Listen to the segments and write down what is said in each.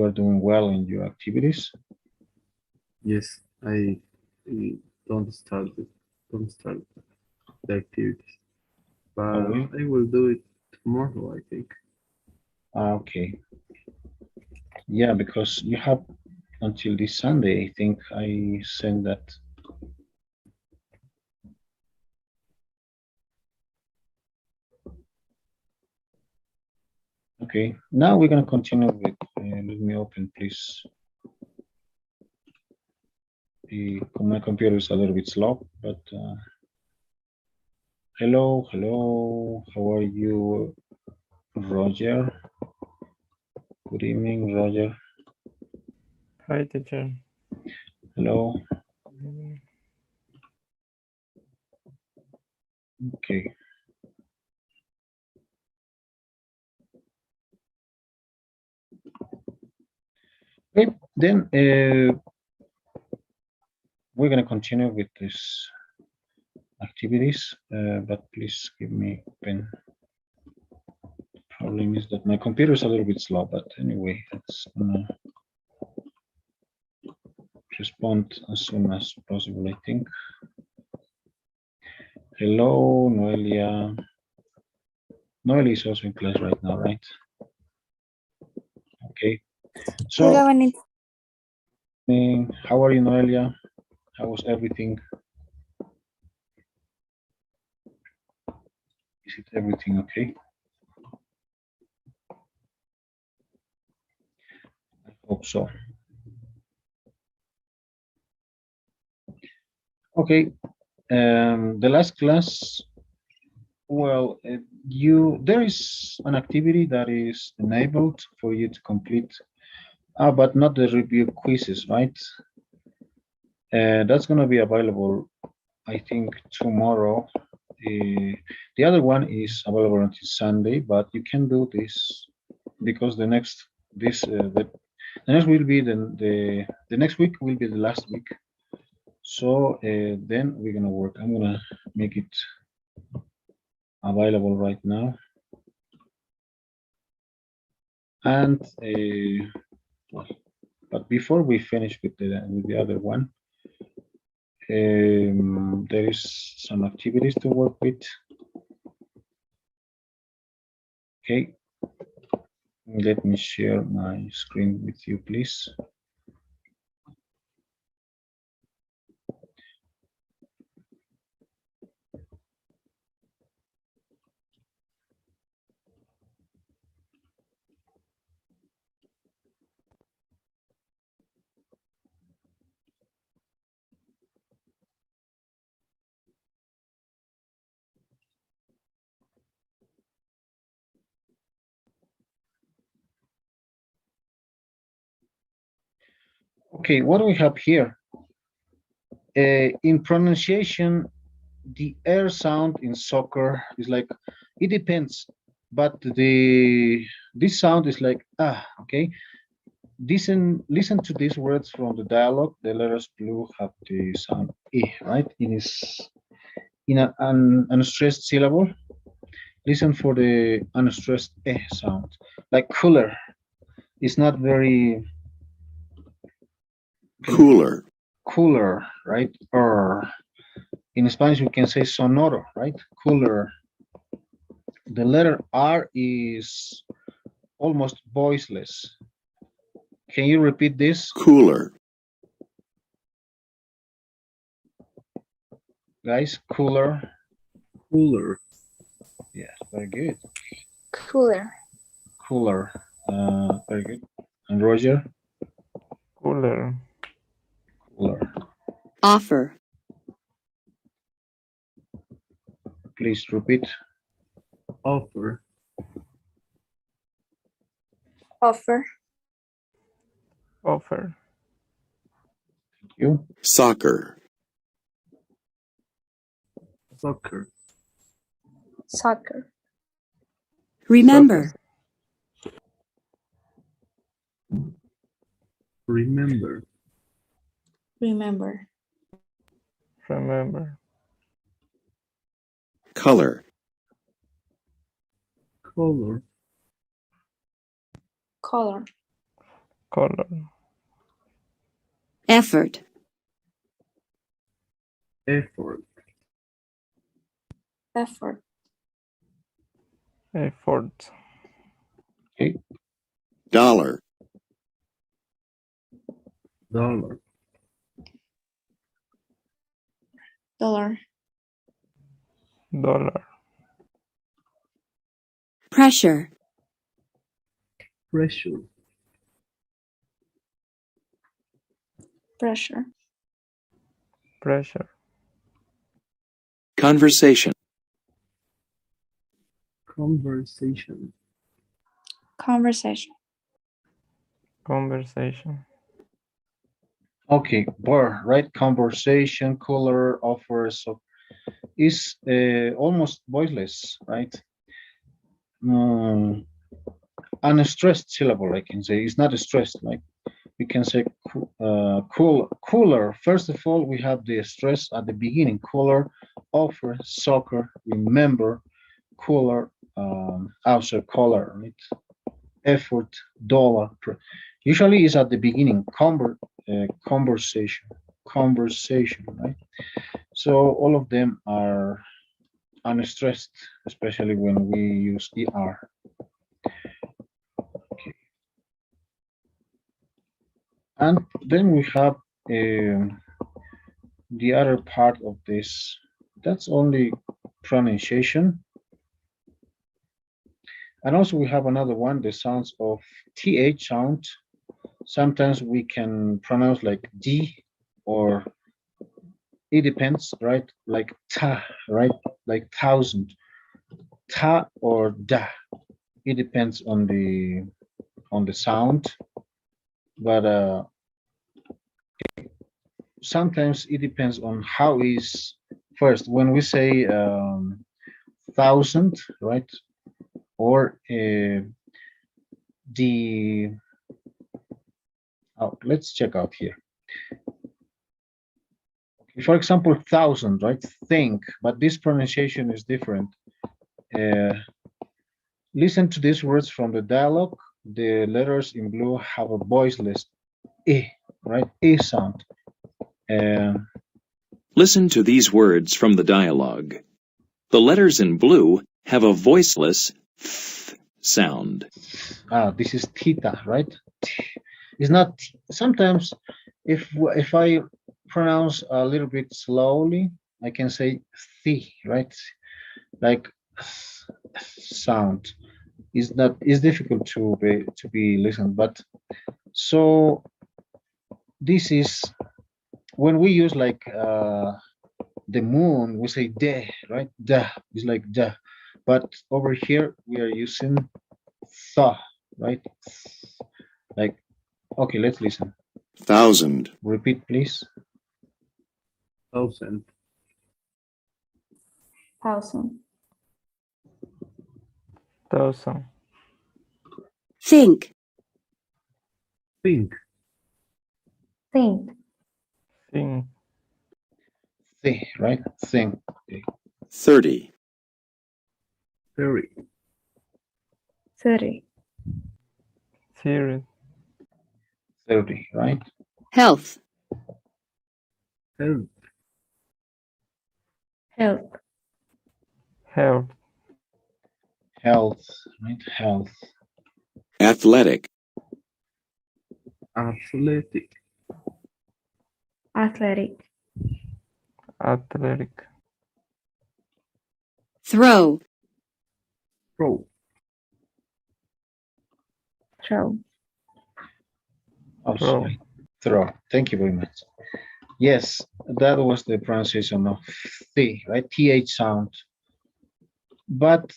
are doing well in your activities? Yes, I don't start the activities, but Oh, I will do it tomorrow, I think. okay. Yeah, because you have until this Sunday, I think I sent that. Okay, now we're going to continue with, let me open, please. My computer is a little bit slow, but hello, how are you, Roger? Good evening, Roger. Hi, teacher. Hello. Okay. Okay, then we're going to continue with this activities, but please give me a pen. The problem is that my computer is a little bit slow, but anyway, it's gonna respond as soon as possible, I think. Hello, Noelia. Noelia is also in class right now, right? Okay. So, how are you, Noelia? How was everything? Is it everything okay? I hope so. Okay. The last class, well, there is an activity that is enabled for you to complete, but not the review quizzes, right? That's going to be available, I think, tomorrow. The other one is available until Sunday, but you can do this because the next week will be the last week. So then we're gonna work. I'm gonna make it available right now. And well, but before we finish with the other one, there is some activities to work with. Okay, let me share my screen with you, please. Okay, what do we have here? In pronunciation, the air sound in soccer is like, it depends, but this sound is like okay. Listen to these words from the dialogue. The letters blue have the sound e, right? It is in an unstressed syllable. Listen for the unstressed e sound, like cooler. It's not very Cooler. cooler, right? Or in Spanish we can say sonoro, right? Cooler. The letter R is almost voiceless. Can you repeat this? Cooler. Guys, cooler. Cooler. Yes, very good. Cooler. Cooler. Very good. And Roger? Cooler. Cooler. Offer. Please repeat. Offer. Offer. Offer. Thank you. Soccer. Soccer. Soccer. Remember. Remember. Remember. Remember. Color. Color. Color. color, effort, effort, effort, effort, Okay. dollar, dollar, dollar, dollar, pressure, pressure, pressure, pressure, conversation, conversation, conversation, conversation, Okay, bar, right? Conversation, cooler, offer, so is almost voiceless, right? Mm, unstressed syllable, I can say. It's not stressed, like we can say cooler. First of all, we have the stress at the beginning. Cooler, offer, soccer, remember, cooler, also color, right? Effort, dollar. Usually is at the beginning. Conversation, right? So all of them are unstressed, especially when we use er. Okay. And then we have the other part of this. That's only pronunciation. And also we have another one, the sounds of th sound. Sometimes we can pronounce like d, or it depends, right? Like ta, right? Like thousand, ta or da. It depends on the sound, but sometimes it depends on how is first when we say thousand, right? Or the let's check out here. For example, thousand, right? Think, but this pronunciation is different. Uh, Listen to these words from the dialogue. The letters in blue have a voiceless e, right? E sound. Um, listen to these words from the dialogue. The letters in blue have a voiceless th sound. this is theta, right? It's not. Sometimes, if I pronounce a little bit slowly, I can say thi, right? Like sound. Is not. It's difficult to be listened, but so this is when we use like the moon, we say de, right? Da is like da, but over here we are using tha, right? Like, okay, let's listen. Thousand, Repeat, please. thousand, thousand, thousand, think, think, think, think, Thi, right? Thing. Okay. 30, 30, 30, 30, 30, right? health, health, health, health, Health, right? Health. athletic, athletic, athletic, athletic, throw, throw, throw, Oh, throw, sorry. Throw. Thank you very much. Yes, that was the pronunciation of thi, right? Th sound. But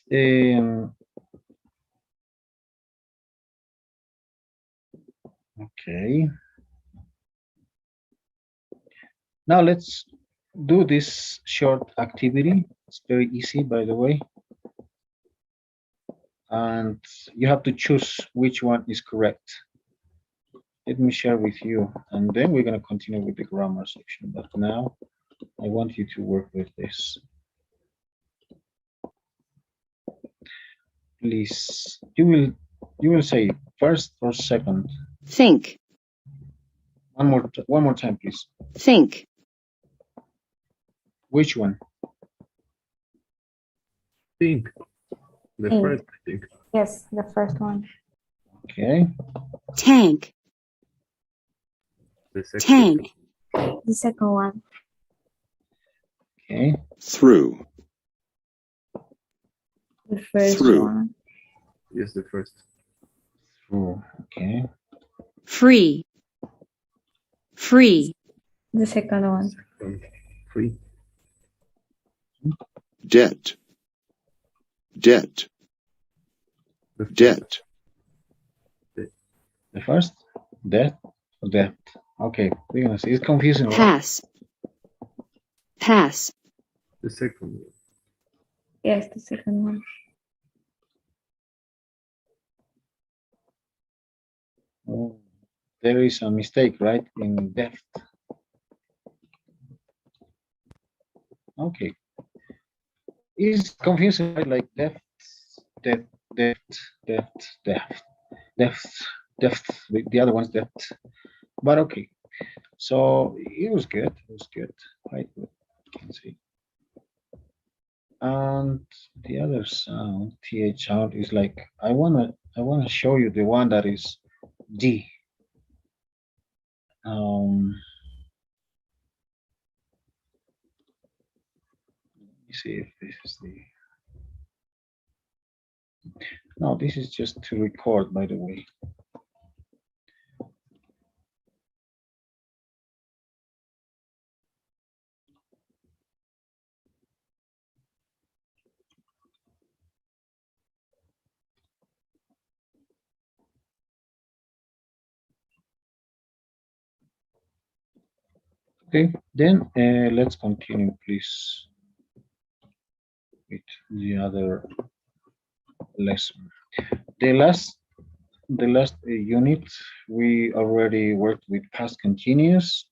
okay. Now let's do this short activity. It's very easy, by the way. And you have to choose which one is correct. Let me share with you, and then we're going to continue with the grammar section. But now I want you to work with this. Please, you will say first or second. think, One more time, please. think, Which one? Think. The Think. first, I think. Yes, the first one. Okay. tank, The second. tank, The second one. Okay. through, The first Through. one. Yes, the first. Through. Okay. free, free, The second one. Free. debt, debt, The first. debt, The first? Death or death? Okay. We're gonna see. It's confusing, right? pass, pass, The second one. Yes, the second one. Oh, there is a mistake, right? In death. Okay. It's confusing, right? Like death, death, death, death, death, death, death. The other one's death. But okay. So it was good. It was good. Quite good. You can see. And the other sound, th sound, is like I wanna show you the one that is D. Let me see if this is the. No, this is just to record, by the way. Okay, then let's continue, please, with the other lesson. The last unit, we already worked with past continuous,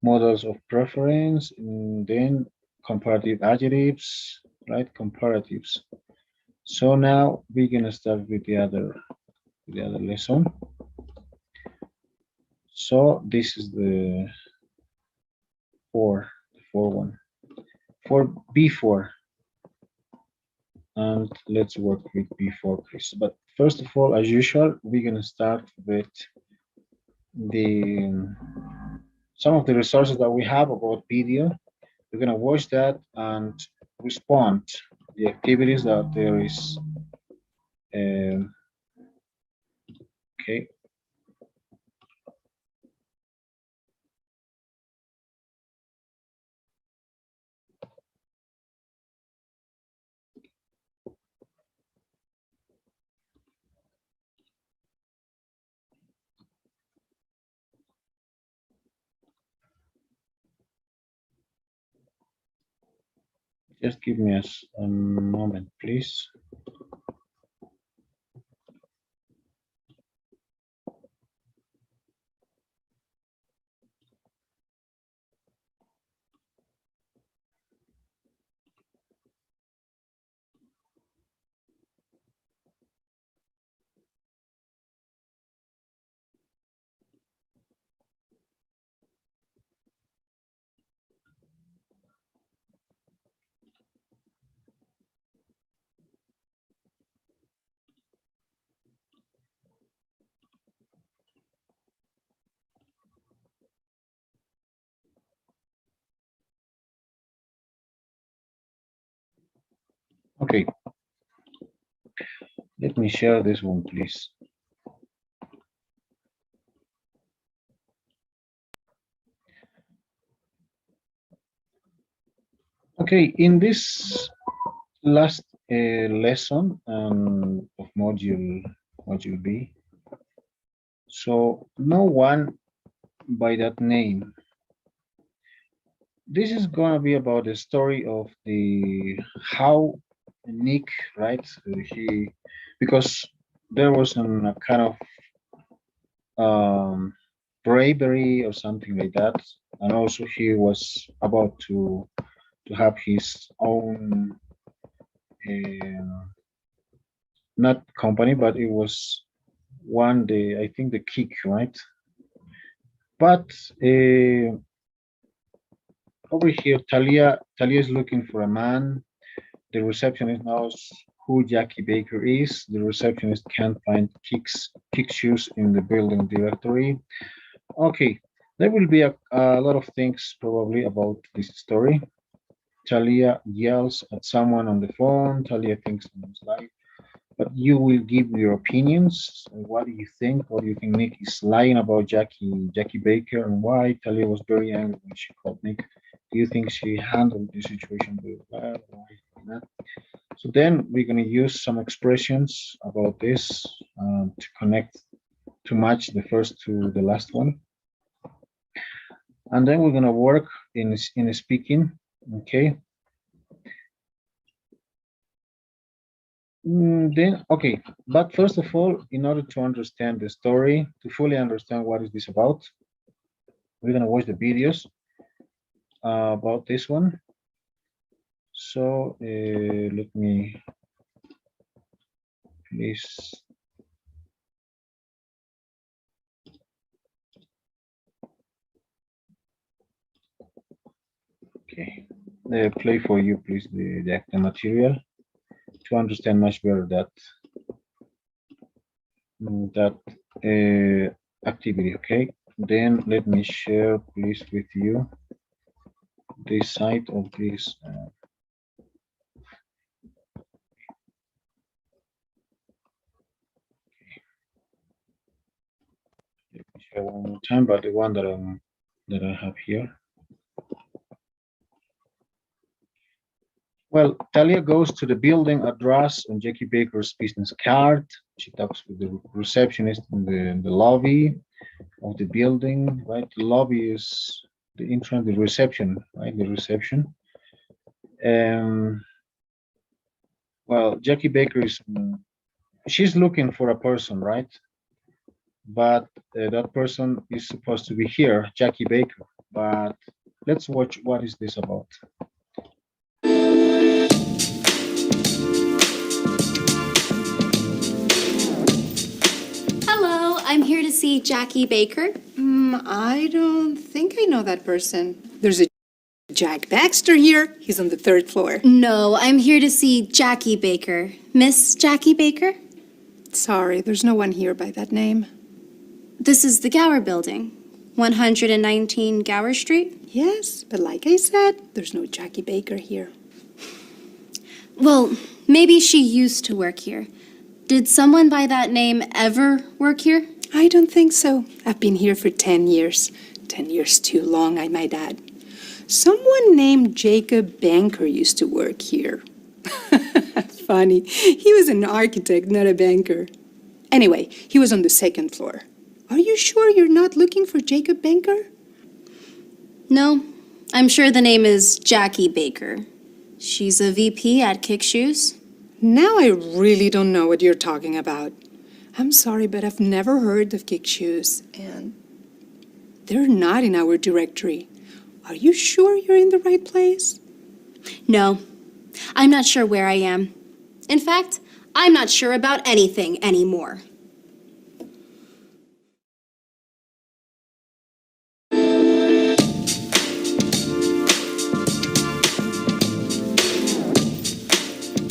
models of preference, and then comparative adjectives, right? Comparatives. So now we're gonna start with the other lesson. So this is the four one. For B4, and let's work with B4, please. But first of all, as usual, we're gonna start with the some of the resources that we have about video. We're gonna watch that and respond the activities that there is. Okay. Just give me a moment, please. Okay. Let me share this one, please. Okay, in this last lesson of module B, so no one by that name. This is gonna be about the story of the how Nick, right? Because there was a kind of bravery or something like that, and also he was about to have his own not company, but it was one, I think the kick, right? But over here, Talia is looking for a man. The receptionist knows who Jackie Baker is. The receptionist can't find kick shoes in the building directory. Okay, there will be a lot of things probably about this story. Talia yells at someone on the phone. Talia thinks someone's lying, but you will give your opinions. What do you think? What do you think Nick is lying about Jackie Baker, and why? Talia was very angry when she called Nick. Do you think she handled the situation very well? Why not? So then we're going to use some expressions about this to connect, to match the first to the last one. And then we're going to work in speaking, okay? Okay, but first of all, in order to understand the story, to fully understand what is this about, we're going to watch the videos about this one. So let me please. Okay, play for you, please, the material to understand much better that activity. Okay, then let me share, please, with you this side of this. Let me share one more time, but the one that I have here. Well, Talia goes to the building address on Jackie Baker's business card. She talks with the receptionist in the lobby of the building, right? The lobby is the entrance, the reception, right? The reception. Well, Jackie Baker is, she's looking for a person, right? But that person is supposed to be here, Jackie Baker. But let's watch what is this about. Hello, I'm here to see Jackie Baker. I don't think I know that person. There's a Jack Baxter here. He's on the 3rd floor. No, I'm here to see Jackie Baker. Miss Jackie Baker? Sorry, there's no one here by that name. This is the Gower Building, 119 Gower Street. Yes, but like I said, there's no Jackie Baker here. Well, maybe she used to work here. Did someone by that name ever work here? I don't think so. I've been here for 10 years. 10 years too long, I might add. Someone named Jacob Banker used to work here. Funny. He was an architect, not a banker. Anyway, he was on the 2nd floor. Are you sure you're not looking for Jacob Banker? No, I'm sure the name is Jackie Baker. She's a VP at Kick Shoes. Now I really don't know what you're talking about. I'm sorry, but I've never heard of Kick Shoes, and they're not in our directory. Are you sure you're in the right place? No, I'm not sure where I am. In fact, I'm not sure about anything anymore.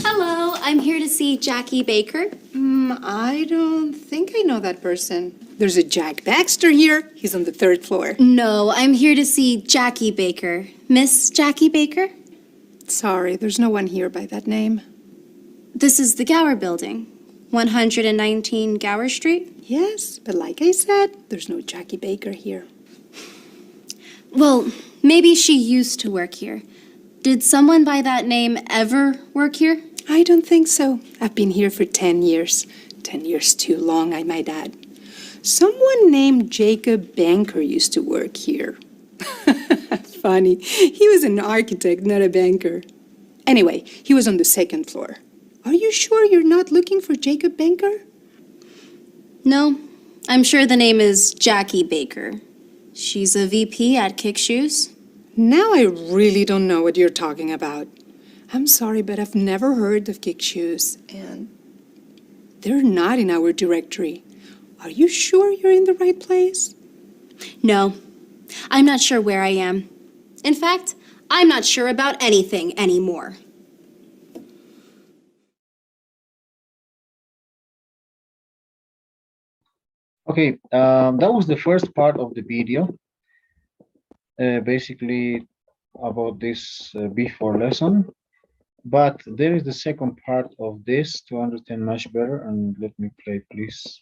Hello, I'm here to see Jackie Baker. I don't think I know that person. There's a Jack Baxter here. He's on the 3rd floor. No, I'm here to see Jackie Baker. Miss Jackie Baker? Sorry, there's no one here by that name. This is the Gower Building, 119 Gower Street. Yes, but like I said, there's no Jackie Baker here. Well, maybe she used to work here. Did someone by that name ever work here? I don't think so. I've been here for 10 years. 10 years too long, I might add. Someone named Jacob Banker used to work here. Funny. He was an architect, not a banker. Anyway, he was on the 2nd floor. Are you sure you're not looking for Jacob Banker? No, I'm sure the name is Jackie Baker. She's a VP at Kick Shoes. Now I really don't know what you're talking about. I'm sorry, but I've never heard of Kick Shoes, and they're not in our directory. Are you sure you're in the right place? No, I'm not sure where I am. In fact, I'm not sure about anything anymore. Okay, that was the first part of the video. Basically about this before lesson. But there is the second part of this to understand much better. And let me play, please.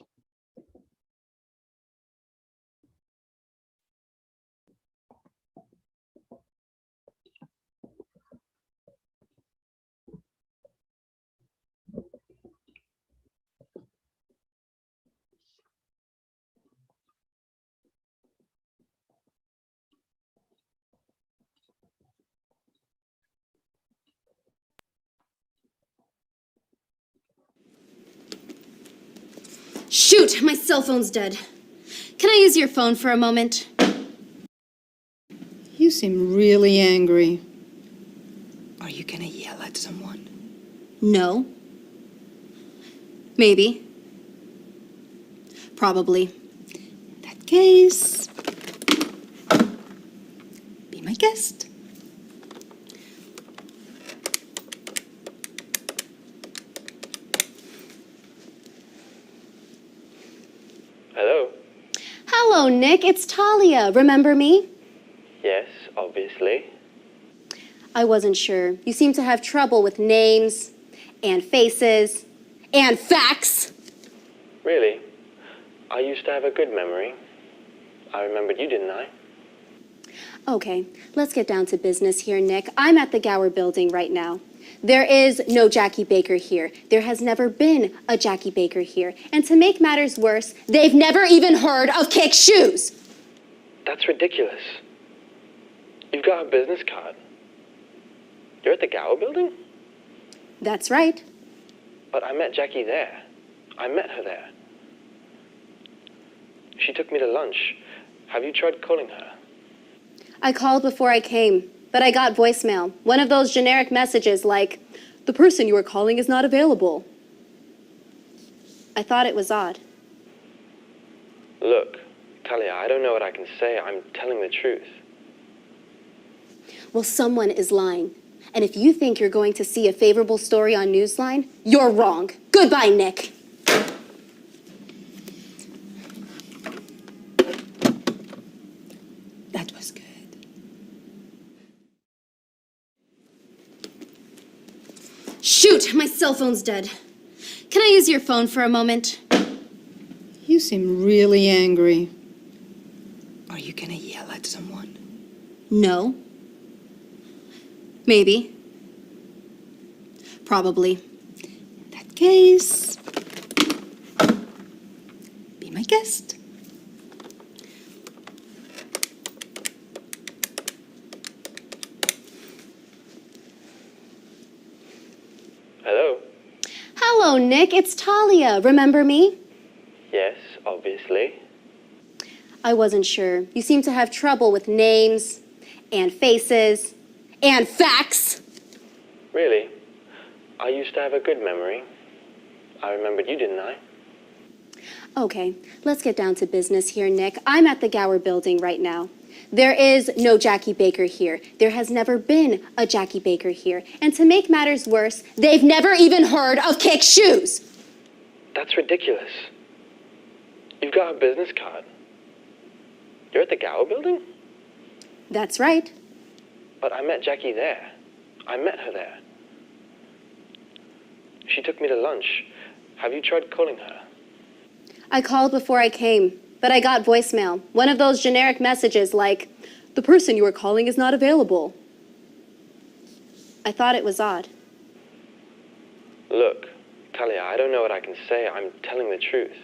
Shoot, my cell phone's dead. Can I use your phone for a moment? You seem really angry. Are you gonna yell at someone? No. Maybe. Probably. In that case, be my guest. Hello? Hello, Nick. It's Talia. Remember me? Yes, obviously. I wasn't sure. You seem to have trouble with names and faces and facts. Really? I used to have a good memory. I remembered you, didn't I? Okay, let's get down to business here, Nick. I'm at the Gower building right now. There is no Jackie Baker here. There has never been a Jackie Baker here. And to make matters worse, they've never even heard of Kick Shoes. That's ridiculous. You've got a business card. You're at the Gower building? That's right. But I met Jackie there. I met her there. She took me to lunch. Have you tried calling her? I called before I came, but I got voicemail. One of those generic messages like, the person you are calling is not available. I thought it was odd. Look, Talia, I don't know what I can say. I'm telling the truth. Well, someone is lying. And if you think you're going to see a favorable story on Newsline, you're wrong. Goodbye, Nick. That was good. Shoot, my cell phone's dead. Can I use your phone for a moment? You seem really angry. Are you gonna yell at someone? No. Maybe. Probably. In that case, be my guest. Hello? Hello, Nick. It's Talia. Remember me? Yes, obviously. I wasn't sure. You seem to have trouble with names and faces and facts. Really? I used to have a good memory. I remembered you, didn't I? Okay, let's get down to business here, Nick. I'm at the Gower building right now. There is no Jackie Baker here. There has never been a Jackie Baker here. And to make matters worse, they've never even heard of Kick Shoes. That's ridiculous. You've got a business card. You're at the Gower building? That's right. But I met Jackie there. I met her there. She took me to lunch. Have you tried calling her? I called before I came, but I got voicemail. One of those generic messages like, the person you are calling is not available. I thought it was odd. Look, Talia, I don't know what I can say. I'm telling the truth.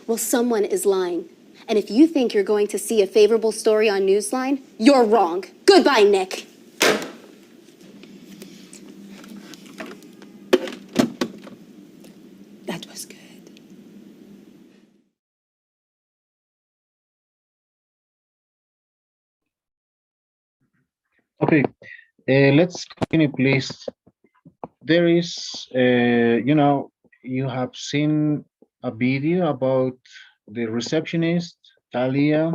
Well, someone is lying. And if you think you're going to see a favorable story on Newsline, you're wrong. Goodbye, Nick. That was good. Okay, let's continue, please. There is, you have seen a video about the receptionist, Talia,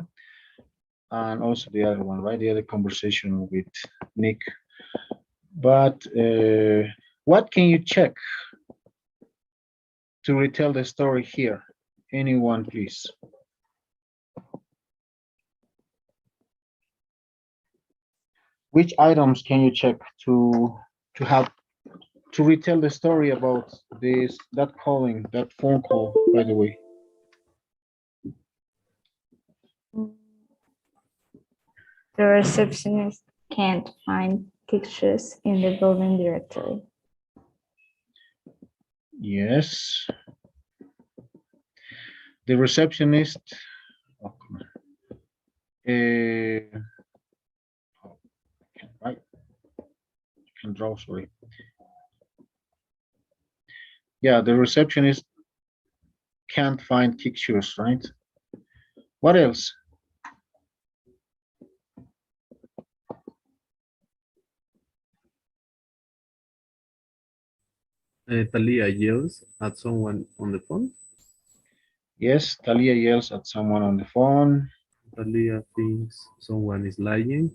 and also the other one, right? The other conversation with Nick. But what can you check to retell the story here? Anyone, please. Which items can you check to have to retell the story about that phone call, by the way? The receptionist can't find pictures in the building directory. Yes. The receptionist. Oh, come on. Right. You can draw, sorry. Yeah, the receptionist can't find pictures, right? What else? Talia yells at someone on the phone. Yes, Talia yells at someone on the phone. Talia thinks someone is lying.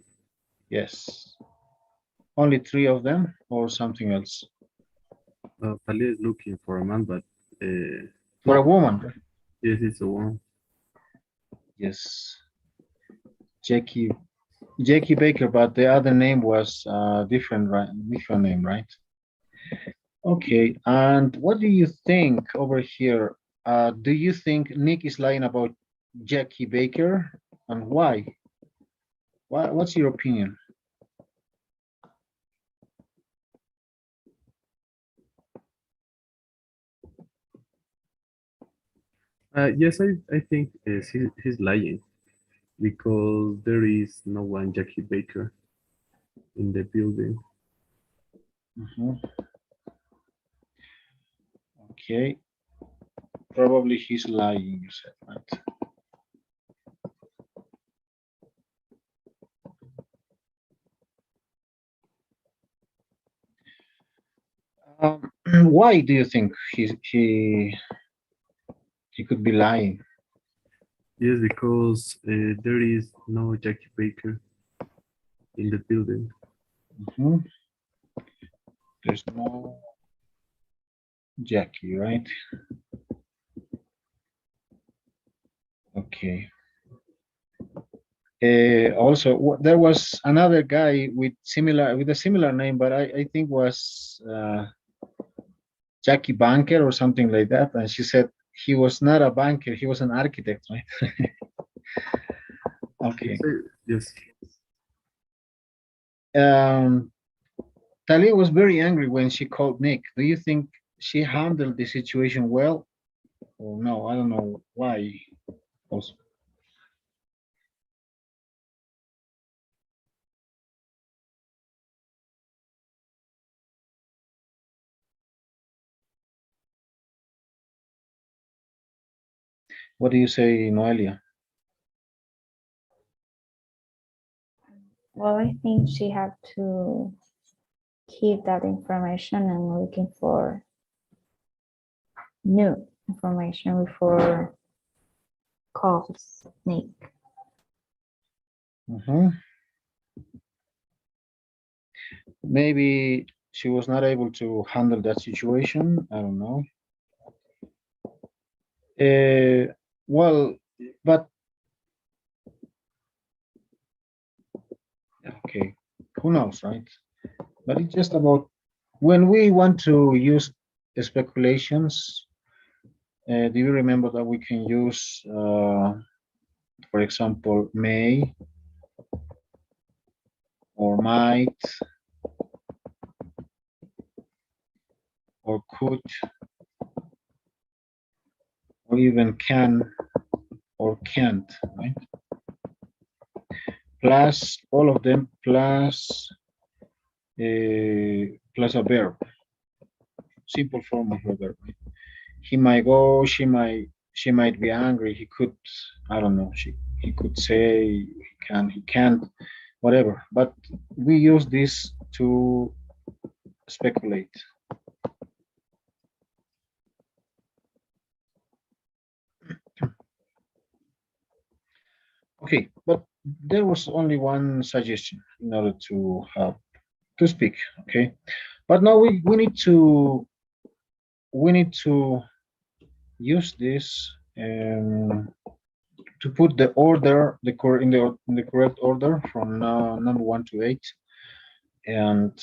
Yes. Only 3 of them or something else? Talia is looking for a man, but For a woman. yes, it's a woman. Yes. Jackie Baker, but the other name was different, right? Different name, right? Okay, and what do you think over here? Do you think Nick is lying about Jackie Baker, and why? What's your opinion? Yes, I think he's lying because there is no one Jackie Baker in the building. Okay, probably he's lying, you said, right? Why do you think he could be lying? Yes, because there is no Jackie Baker in the building. There's no Jackie, right? Okay. Also, there was another guy with a similar name, but I think was Jackie Banker or something like that, and she said he was not a banker, he was an architect, right? Okay. Yes. Talia was very angry when she called Nick. Do you think she handled the situation well? Or no, I don't know why. Also. What do you say, Noelia? Well, I think she had to keep that information and looking for new information before calls Nick. Maybe she was not able to handle that situation. I don't know. Well, but okay, who knows, right? But it's just about when we want to use speculations. Do you remember that we can use, for example, may or might or could or even can or can't, right? Plus all of them plus plus a verb, simple form of a verb. Right? He might go, she might be angry. He could, I don't know. He could say he can't, whatever. But we use this to speculate. Okay, but there was only one suggestion in order to have to speak. Okay, but now we need to use this to put the order in the correct order from number 1 to 8, and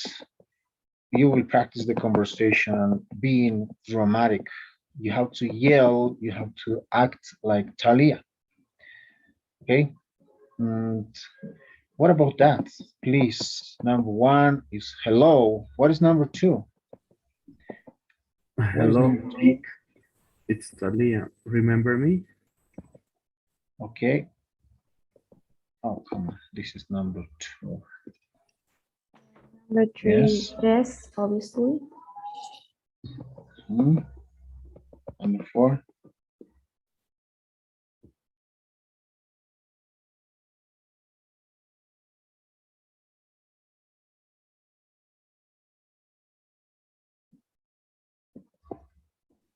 you will practice the conversation being dramatic. You have to yell, you have to act like Talia. Okay, and what about that? Please, number one is hello. What is number two? What is Hello, number two? Nick. It's Talia. Remember me? Okay. Oh, come on. This is number two. Number three, Yes. yes, obviously. Hmm. Number four.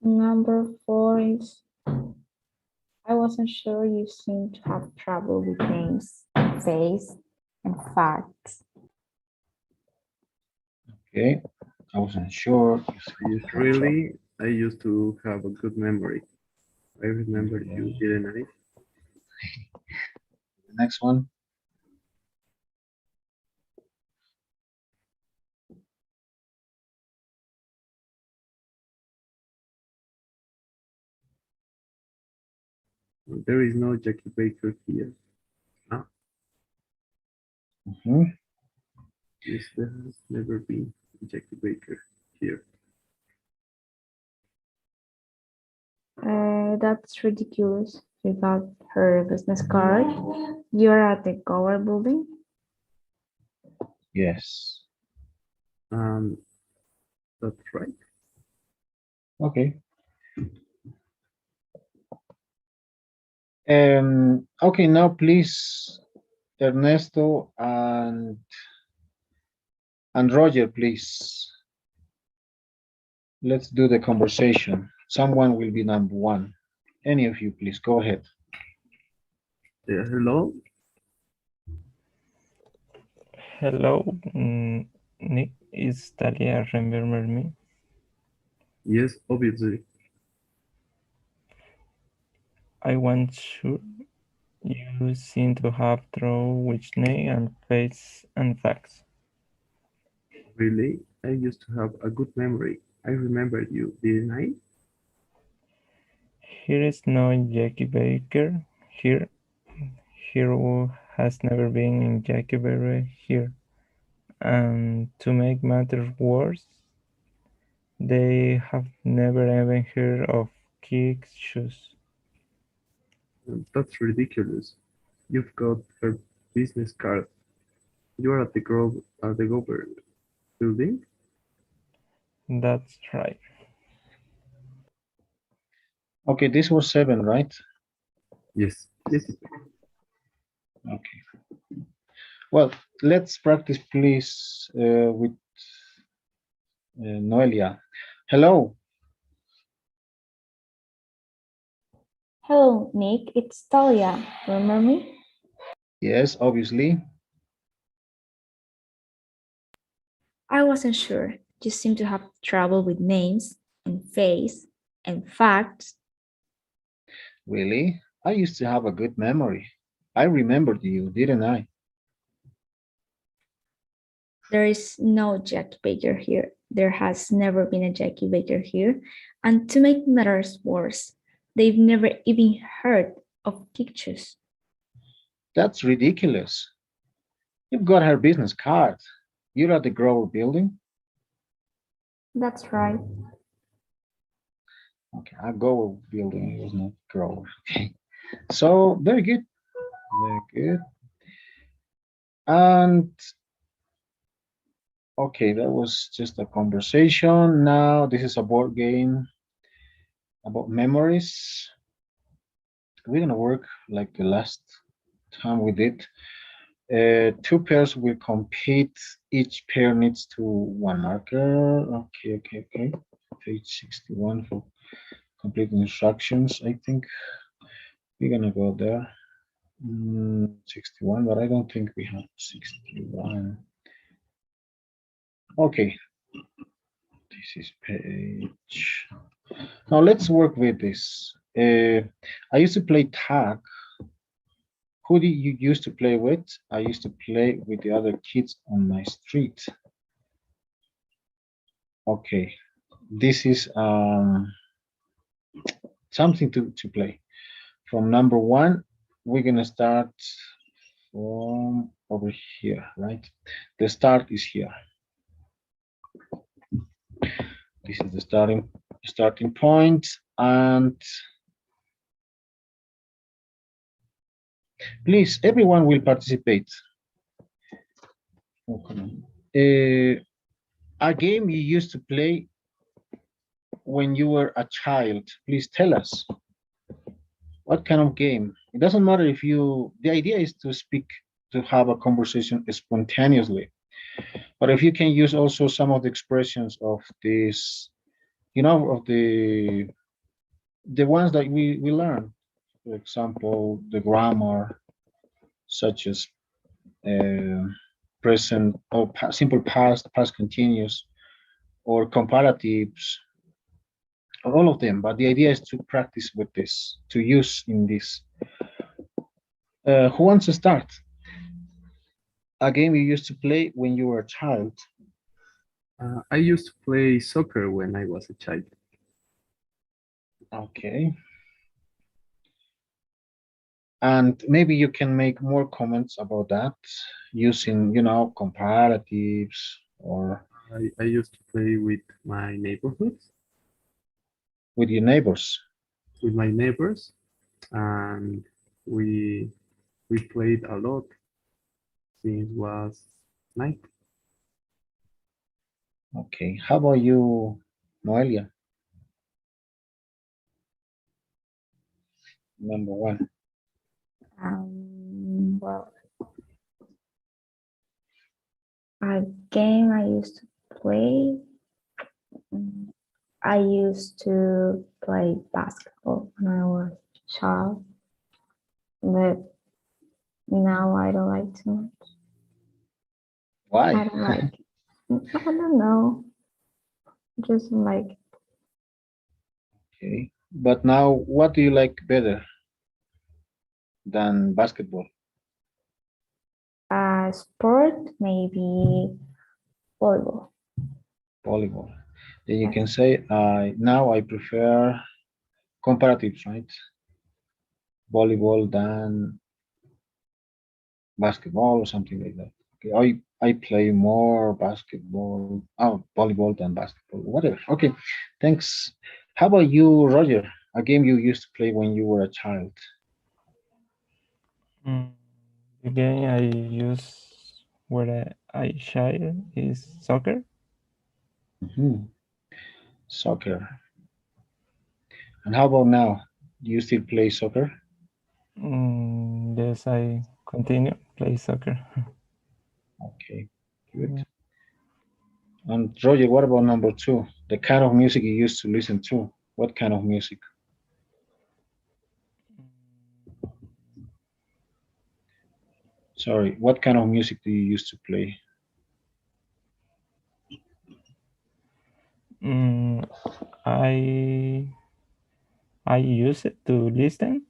Number four is I wasn't sure you seem to have trouble with names, face, and facts. Okay. I wasn't sure. Really, I used to have a good memory. I remember you, Okay. didn't I? The next one. There is no Jackie Baker here. Ah, Hmm. yes, there has never been a Jackie Baker here. That's ridiculous. You got her business card. You're at the Gower building. Yes. Um, that's right. Okay. Okay, now please, Ernesto and Roger, please. Let's do the conversation. Someone will be number one. Any of you, please go ahead. Hello, Hello, Nick. Is Talia remember me? yes, obviously. I want sure you seem to have trouble with name and face and facts. Really, I used to have a good memory. I remember you, didn't I? Here is no Jackie Baker. Here, who has never been in Jackie Baker here. And to make matters worse, they have never even heard of kick shoes. That's ridiculous. You've got her business card. You are at the government building? That's right. Okay, this was seven, right? Yes, yes. Okay. Well, let's practice, please, with Noelia. Hello. Hello, Nick. It's Talia. Remember me? Yes, obviously. I wasn't sure. You seem to have trouble with names and face and facts. Really? I used to have a good memory. I remembered you, didn't I? There is no Jackie Baker here. There has never been a Jackie Baker here. And to make matters worse, they've never even heard of pictures. That's ridiculous. You've got her business card. You're at the Grover building? That's right. Okay, I Grover building. It was not Grover. Okay. So, very good. Very good. And okay, that was just a conversation. Now, this is a board game about memories. We're gonna work like the last time we did. Two pairs will compete. Each pair needs to one marker. Okay, okay, okay. Page 61 for complete instructions. I think we're gonna go there. 61, but I don't think we have 61. Okay, this is page. Now let's work with this. I used to play tag. Who did you used to play with? I used to play with the other kids on my street. Okay, this is something to play. From number one, we're gonna start from over here, right? The start is here. This is the starting point, and please, everyone will participate. A game you used to play when you were a child. Please tell us what kind of game. It doesn't matter if you. The idea is to speak, to have a conversation spontaneously. But if you can use also some of the expressions of this, of the ones that we learn. For example, the grammar, such as present or simple past, past continuous, or comparatives, all of them. But the idea is to practice with this, to use in this. Who wants to start? A game you used to play when you were a child. I used to play soccer when I was a child. Okay. And maybe you can make more comments about that using, comparatives or I used to play with my neighborhoods, with your neighbors. with my neighbors, and we we played a lot since was night. Okay. How about you, Noelia? Number one. Well, a game I used to play. I used to play basketball when I was a child, but now I don't like too much. Why? I don't like. I don't know. Just like Okay. But now, what do you like better than basketball? sport, maybe volleyball. Volleyball. Then you can say, now I prefer comparatives, right? Volleyball than basketball or something like that. Okay, I play more basketball, volleyball than basketball, whatever. Okay, thanks. How about you, Roger? A game you used to play when you were a child? The game I use when I child is soccer. Mhm. Soccer. And how about now? Do you still play soccer? Yes, I continue play soccer. Okay, good. And Roger, what about number two? The kind of music you used to listen to. What kind of music? Sorry, what kind of music do you used to play? I use it to listen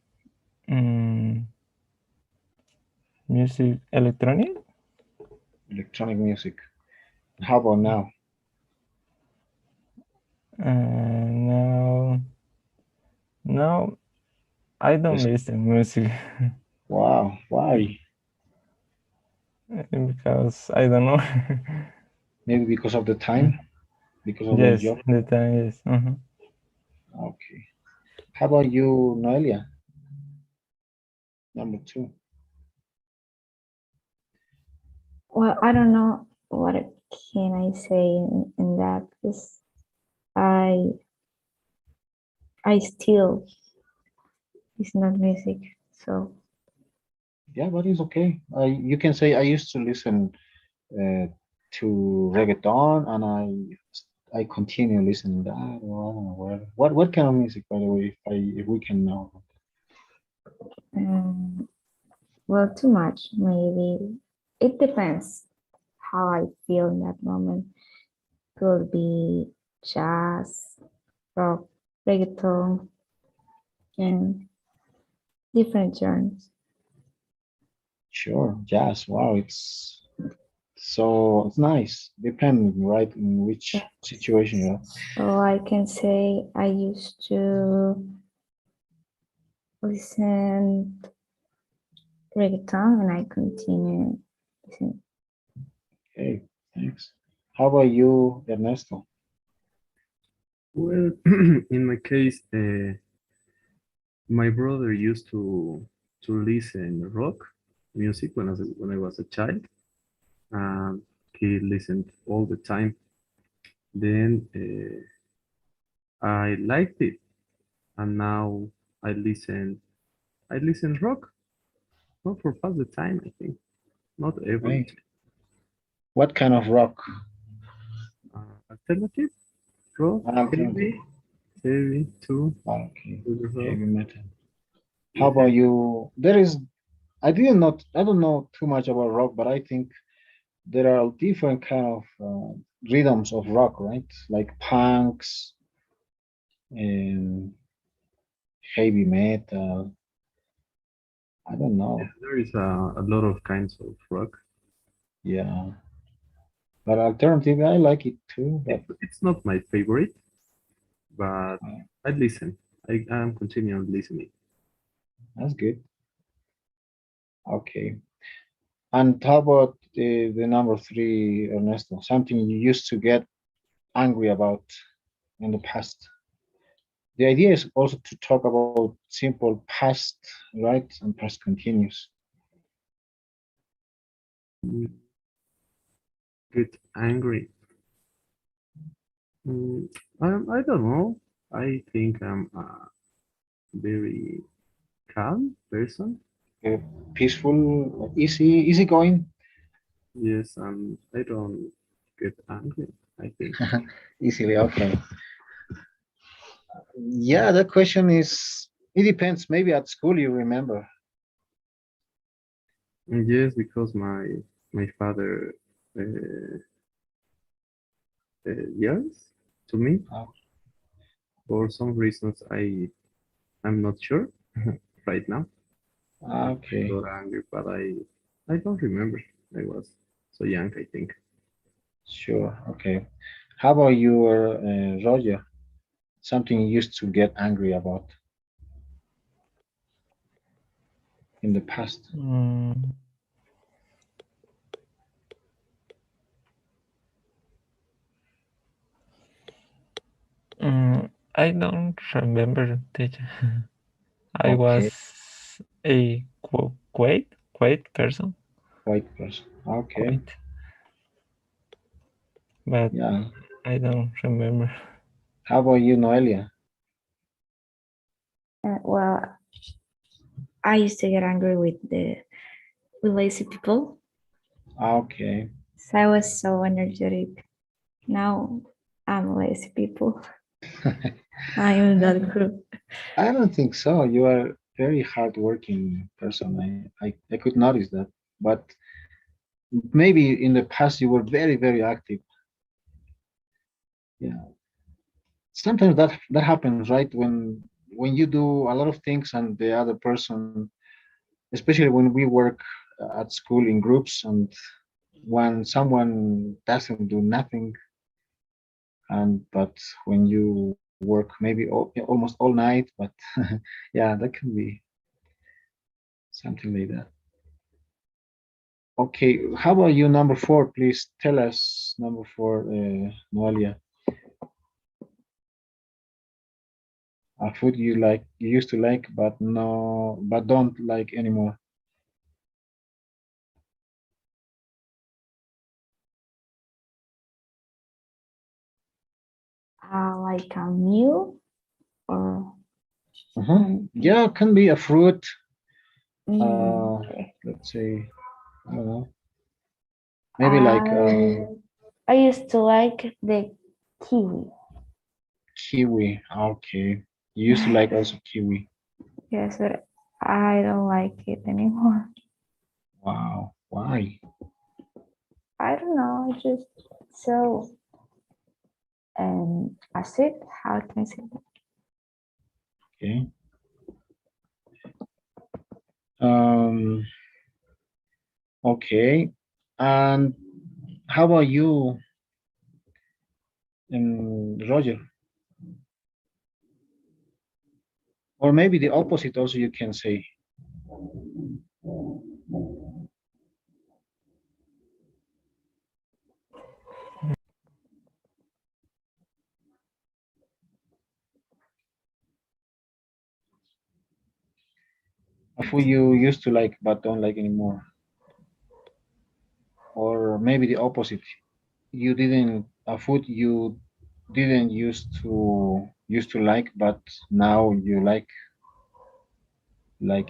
music electronic. Electronic music. How about now? Now I don't Yes. listen music. Wow, why? Because I don't know. Maybe because of the time, because of the Yes, job. the time is. Okay. How about you, Noelia? Number two. Well, I don't know what can I say in that because I still it's not music, so Yeah, but it's okay. You can say I used to listen uh, to reggaeton, and I continue listening that. Or I don't know what kind of music, by the way, if we can know. um, Well, too much, maybe. It depends how I feel in that moment. Could be jazz, rock, reggaeton, and different genres. Sure, jazz. Wow, it's nice. Depending, right, in which situation you're. So I can say I used to listen reggaeton and I continue listening. Okay, thanks. How about you, Ernesto? Well, in my case, my brother used to listen rock music when I was a child. He listened all the time. Then I liked it, and now I listen rock, not for pass the time. I think not every Right. What kind of rock? alternative rock, Alternative. heavy too. Okay, With rock. heavy metal. How Yeah, about you? I don't know too much about rock, but I think there are different kind of rhythms of rock, right? Like punks and heavy metal. I don't know. there is a lot of kinds of rock. Yeah, but alternative, I like it too. But It's not my favorite, but uh, I listen. I am continuing listening. that's good. Okay. And how about the number three, Ernesto? Something you used to get angry about in the past. The idea is also to talk about simple past, right, and past continuous. Mm, Get angry. I don't know. I think I'm a very calm person. Uh, Peaceful, easy going, Yes, and I don't get angry. I think. easily. Okay. Yeah, that question is. It depends. Maybe at school you remember. Yes, because my father uh, yells to me Uh, for some reasons I'm not sure right now. I okay, got angry, but I don't remember. I was so young, I think. sure. Okay. How about you, Roger? Something you used to get angry about in the past. Mm, I don't remember that I Okay, was a quiet person, white person. Okay, quiet, but yeah. I don't remember. How about you, Noelia? Well, I used to get angry with lazy people. Okay. So I was so energetic. Now I'm lazy people. I am that group. I don't think so. You are very hardworking person. I could notice that. But maybe in the past you were very active. Yeah. Sometimes that happens, right? When you do a lot of things and the other person, especially when we work at school in groups, and when someone doesn't do nothing, and but when you work maybe almost all night, but yeah, that can be something like that. Okay, how about you, number four? Please tell us number four, Noelia. A food you like, you used to like, but no, but don't like anymore. Like a meal or Uh-huh. Yeah, can be a fruit. Uh, okay. let's say, I don't know, maybe like I I used to like the kiwi. kiwi. Okay, you used to like also kiwi. Yes, but I don't like it anymore. Wow. Why? I don't know. I just so acid. How can I say that? Okay. Um. Okay. And how about you, Roger? Or maybe the opposite also you can say. A food you used to like but don't like anymore. Or maybe the opposite. You didn't a food you didn't used to like but now you like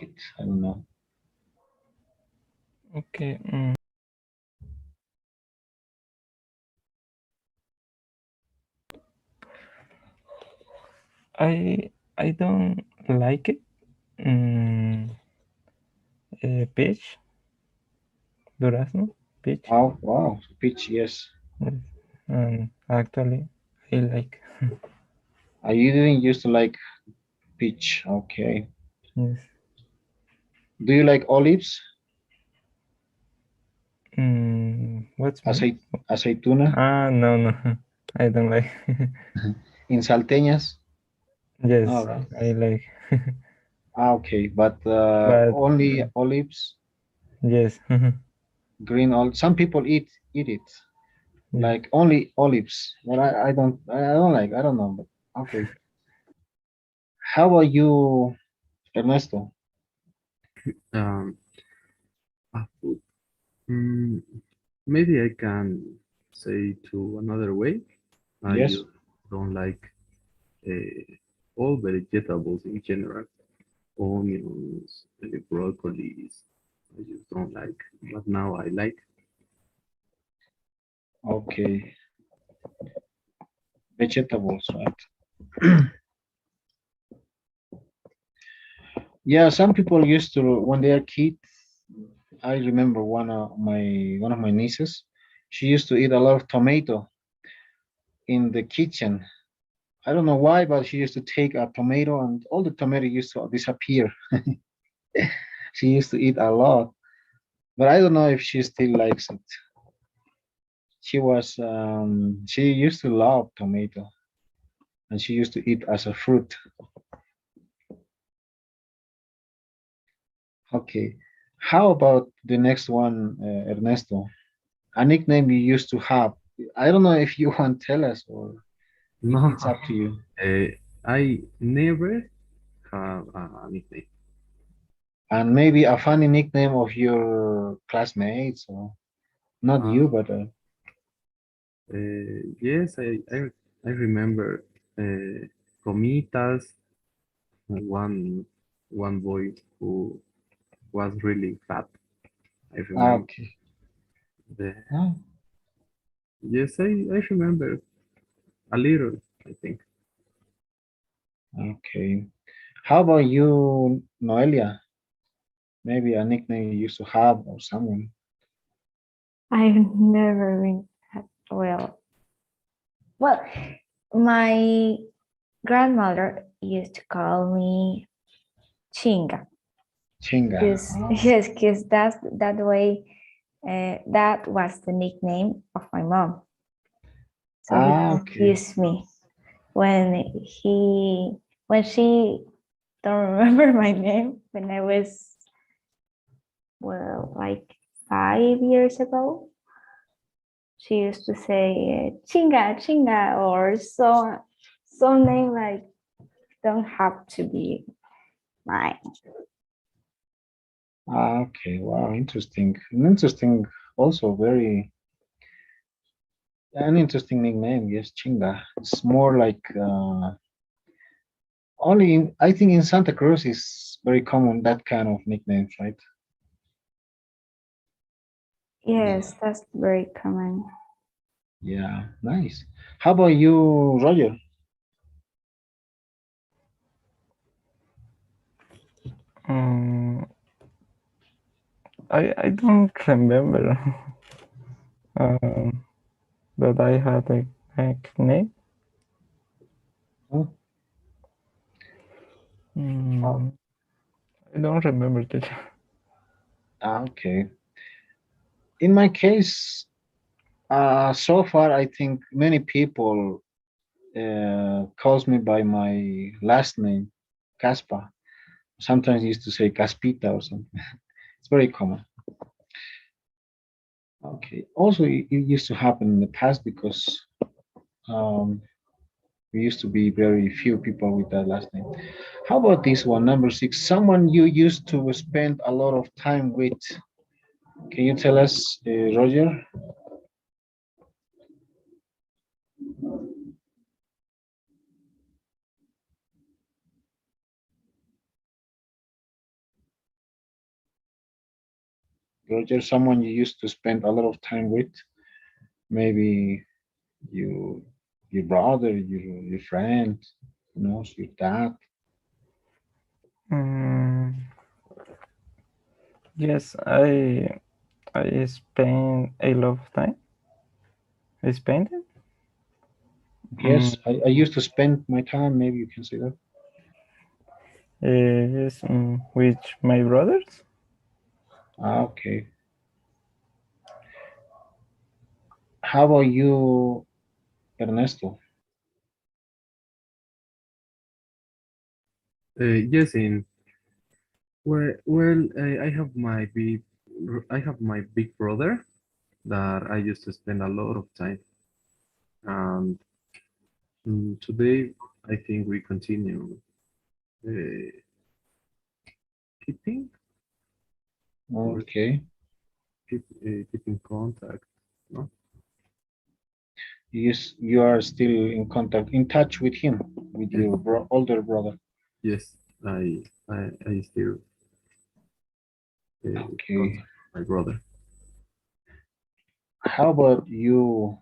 it. I don't know. Okay. I don't like it. Peach, durazno, peach. Oh wow, peach, yes. Yes. And actually, I like. You didn't used to like peach. Okay. Yes. Do you like olives? What's mean? Aceituna No, no, I don't like. in salteñas? All Yes, right. I like. Okay, but But only olives, yes, green olives. Some people eat it yes. like only olives, but I don't like. I don't know. But okay. How about you, Ernesto? Um, a food. Mm, maybe I can say to another way. I Yes. just don't like uh, all vegetables in general. Onions, broccolis. I just don't like. But now I like. Okay. Vegetables, right? Yeah, some people used to when they are kids. I remember one of my nieces. She used to eat a lot of tomato in the kitchen. I don't know why, but she used to take a tomato and all the tomato used to disappear. She used to eat a lot, but I don't know if she still likes it. She used to love tomato and she used to eat as a fruit. Okay. How about the next one, Ernesto? A nickname you used to have. I don't know if you want to tell us or No, it's up to you. uh, I never have a nickname. And maybe a funny nickname of your classmates or not Uh, you, but yes, I remember Comitas, one boy who was really fat. I remember okay. the Oh, yes, I remember a little, I think. okay. How about you, Noelia? Maybe a nickname you used to have or someone. I've never been well. Well, my grandmother used to call me Chinga. Chinga. Because yes, because that's that way. That was the nickname of my mom. So he Okay. confused me when she don't remember my name when I was like 5 years ago. She used to say chinga chinga or some name like don't have to be mine. Okay. Wow. Interesting. Also very an interesting nickname. Yes, Chinga. It's more like I think in Santa Cruz is very common that kind of nicknames, right? Yes, that's very common. Yeah, nice. How about you, Roger? Um, I don't remember that I had a nickname. Oh, I don't remember that. okay. In my case, so far, I think many people calls me by my last name, Caspa. Sometimes used to say Caspita or something. It's very common. Okay. Also, it used to happen in the past because um, we used to be very few people with that last name. How about this one, number six? Someone you used to spend a lot of time with. Can you tell us, Roger? Roger, someone you used to spend a lot of time with? Maybe you, your brother, your friend, your dad. Yes, I spend a lot of time. I spent it. Yes, I used to spend my time. Maybe you can say that. Yes, with my brothers. Okay. How about you, Ernesto? Yes, in I have my big brother that I used to spend a lot of time, and today I think we continue uh, keeping or Okay. keep in contact. No? You are still in contact, in touch with him, with Yes, your older brother. yes, I still Okay. contact my brother. How about you,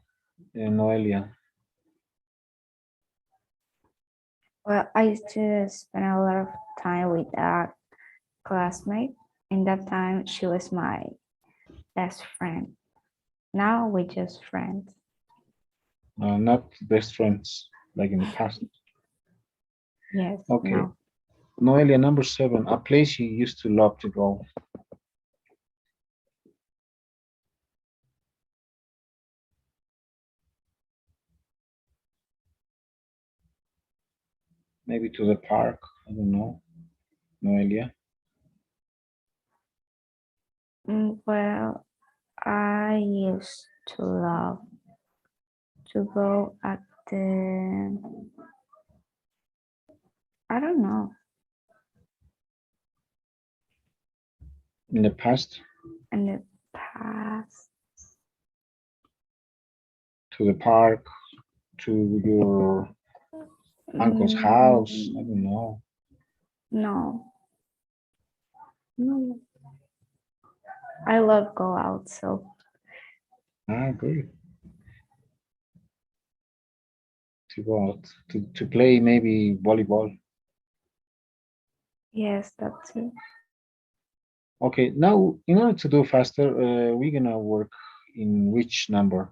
Noelia? Well, I used to spend a lot of time with a classmate. In that time, she was my best friend. Now we're just friends. Not best friends like in the past. Yes, Okay. no. Noelia, number seven, a place you used to love to go. Maybe to the park. I don't know. Noelia. Well, I used to love to go at the, I don't know, In the past, in the past. to the park, to your uncle's house. I don't know. No, no. I love go out, so Good. To go out to play maybe volleyball. yes, that's it. Okay, now in order to do faster, we're gonna work in which number?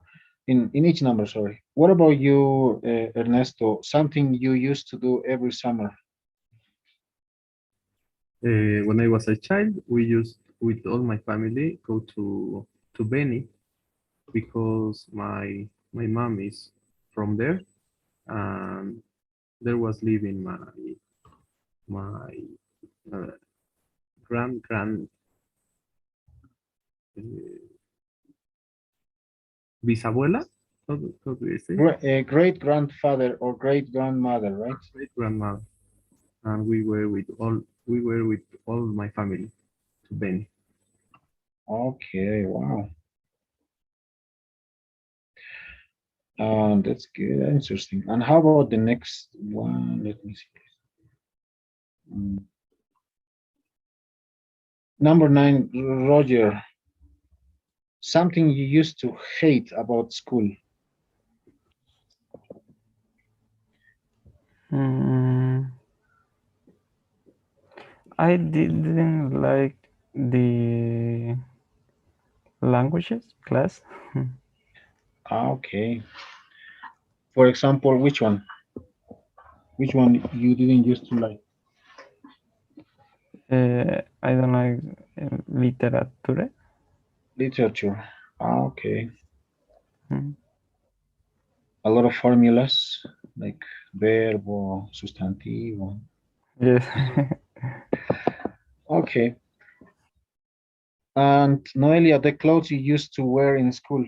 In each number, sorry. What about you, Ernesto? Something you used to do every summer? When I was a child, we used with all my family go to Beni because my mom is from there, and there was living my uh, grand uh, bisabuela. How do you say? Great grandfather or great grandmother, right? Great grandmother, and we were with all my family to Beni. Okay, wow. That's good, interesting. And how about the next one? Let me see. Mm, Number nine, Roger. Something you used to hate about school. Mm, I didn't like the languages class. Okay. For example, which one? Which one you didn't used to like? I don't like literature. Literature. Okay. Mm. A lot of formulas like verbo, sustantivo. Yes. Okay. And Noelia, the clothes you used to wear in school.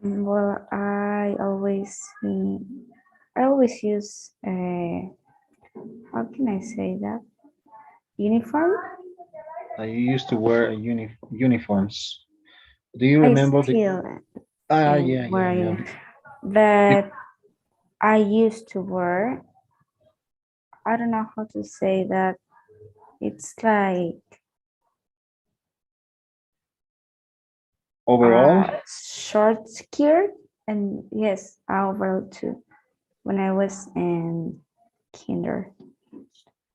Well, I always use how can I say that? Uniform? You used to wear uniforms. Do you I remember the? still Yeah, yeah, yeah. wearing, but I used to wear. I don't know how to say that. It's like Overall. short skirt and yes, overall too. When I was in kinder,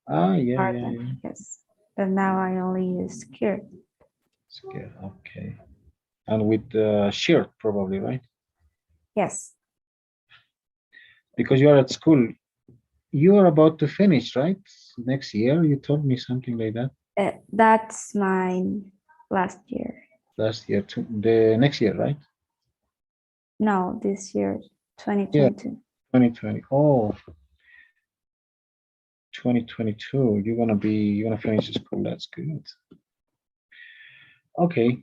Yeah, yeah, pardon, yeah. yes. But now I only use skirt. Skirt, okay. And with the shirt, probably, right? Yes, Because you are at school. You are about to finish, right? Next year, you told me something like that. that's mine last year. Last year, the next year, right? No, this year, Yeah, 2022. 2020. Oh, 2022. You're gonna finish school. That's good. Okay.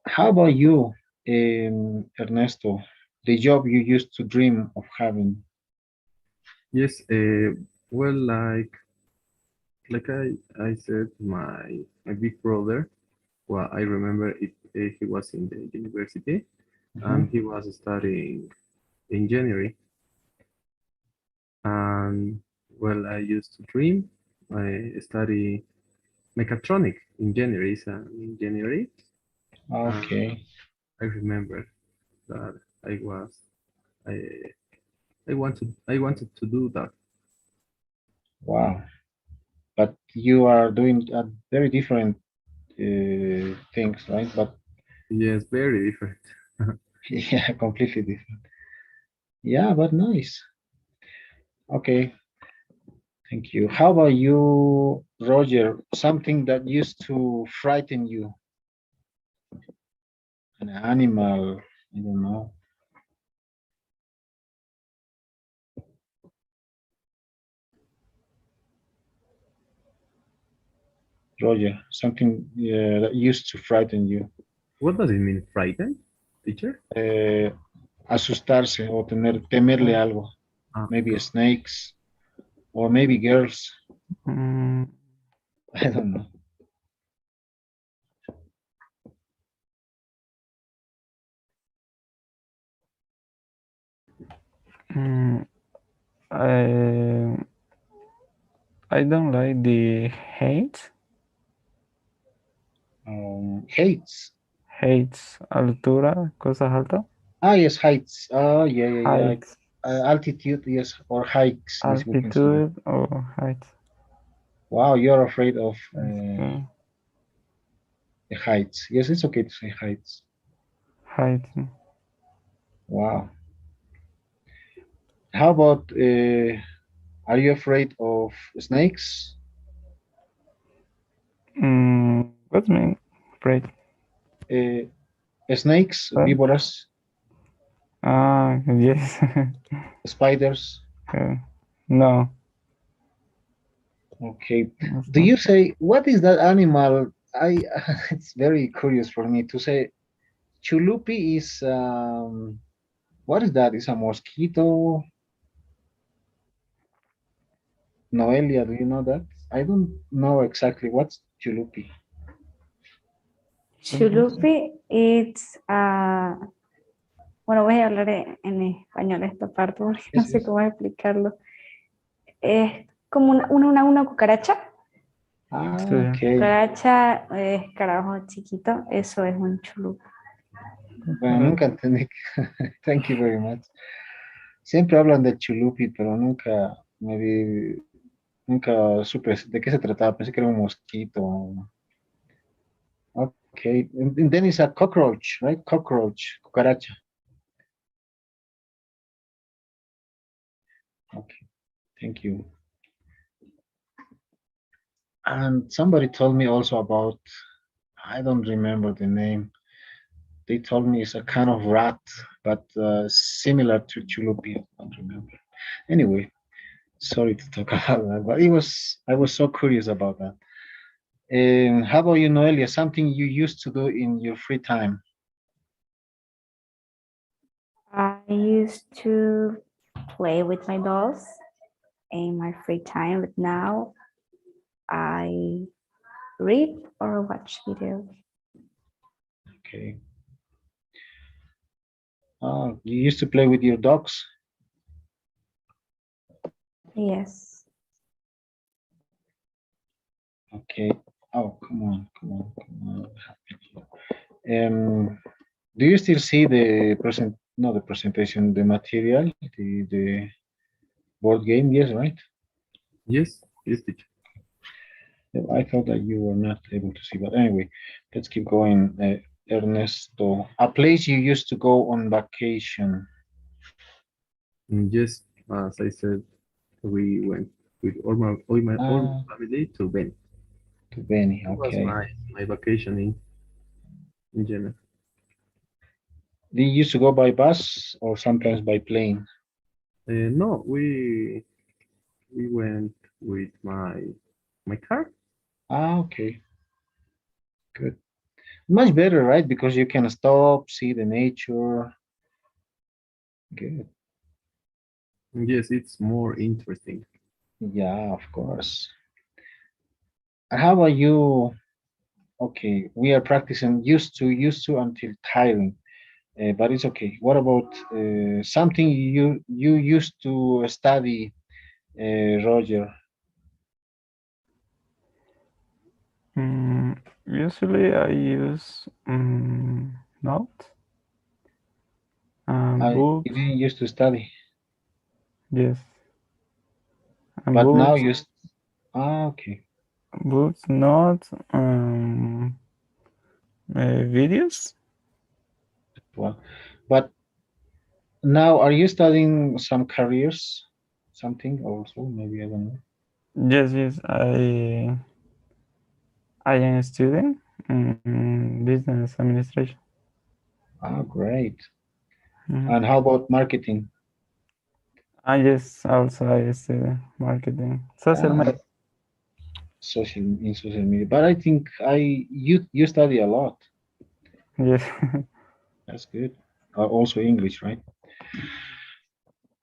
How about you, Ernesto? The job you used to dream of having. Yes, well, like I said, my big brother. Well, I remember it. He was in the university and Mhm. he was studying engineering. And well, I used to dream. I study mechatronic engineering, is an engineering. And Okay. I remember that I was I I wanted to do that. Wow. But you are doing very different things, right? But Yes, very different. yeah, completely different. Yeah, but nice. Okay, thank you. How about you, Roger? Something that used to frighten you, an animal, I don't know. Roger, something that used to frighten you. What does it mean, frightened, teacher? Eh, Asustarse o temerle Oh, algo. ah, Maybe snakes or maybe girls. Mm, I don't know. mm, I I don't like the heights. Heights. Heights, altura, cosas altas. Yes, heights. Yeah, yeah, yeah. Heights, Altitude, yes, or hikes, yes, we can say. altitude or heights. Wow, you're afraid of Okay. the heights. Yes, it's okay to say heights. Heights. Wow. How about, are you afraid of snakes? What's mean? Right. Uh, Snakes, What? víboras, Yes. spiders? No, Okay. it's Do not. you say, what is that animal? It's very curious for me to say. Chulupi is, what is that? Is a mosquito? Noelia, do you know that? I don't know exactly what's chulupi. Chulupi, it's bueno, voy a hablar en español esta parte porque no Yes, sé yes. cómo explicarlo. Es como una cucaracha. Sí. Okay. Cucaracha, escarabajo chiquito, eso es un chulupi. Bueno, nunca entendí. Thank you very much. Siempre hablan de chulupi, pero nunca me vi. Nunca supe de qué se trataba. Pensé que era un mosquito. Okay. And then it's a cockroach, right? Cockroach, cucaracha. Okay. Thank you. And somebody told me also about, I don't remember the name. They told me it's a kind of rat, but similar to chulupi. I don't remember. Anyway, sorry to talk about that, but I was so curious about that. How about you, Noelia? Something you used to do in your free time? I used to play with my dolls in my free time, but now I read or watch videos. Okay. You used to play with your dogs? Yes. Okay. Oh, come on, come on, come on. Do you still see the not the presentation, the material, the board game? Yes, right? Yes, yes, teacher. Yeah, I thought that you were not able to see, but anyway, let's keep going. Ernesto, a place you used to go on vacation. Yes, as I said, we went with all my Ah, family to Bend. to Benny. It was Okay. my vacation in Jenna. Do you used to go by bus or sometimes by plane? No, we went with my car. Ah, okay. Good. Much better, right? Because you can stop, see the nature. Good. Yes, it's more interesting. Yeah, of course. And how about you? Okay, we are practicing used to until tiring, but it's okay. What about something you used to study, Roger? Usually I use notes and You books. didn't used to study, Yes, and but now books, you. Okay. notes, videos. Well, but now are you studying some careers, something also? Maybe I don't know. Yes, yes. I am studying business administration. Ah, great. Mhm. And how about marketing? I yes, also I study marketing, social Yeah, media. social media. But I think you study a lot. Yes. That's good. Also English, right?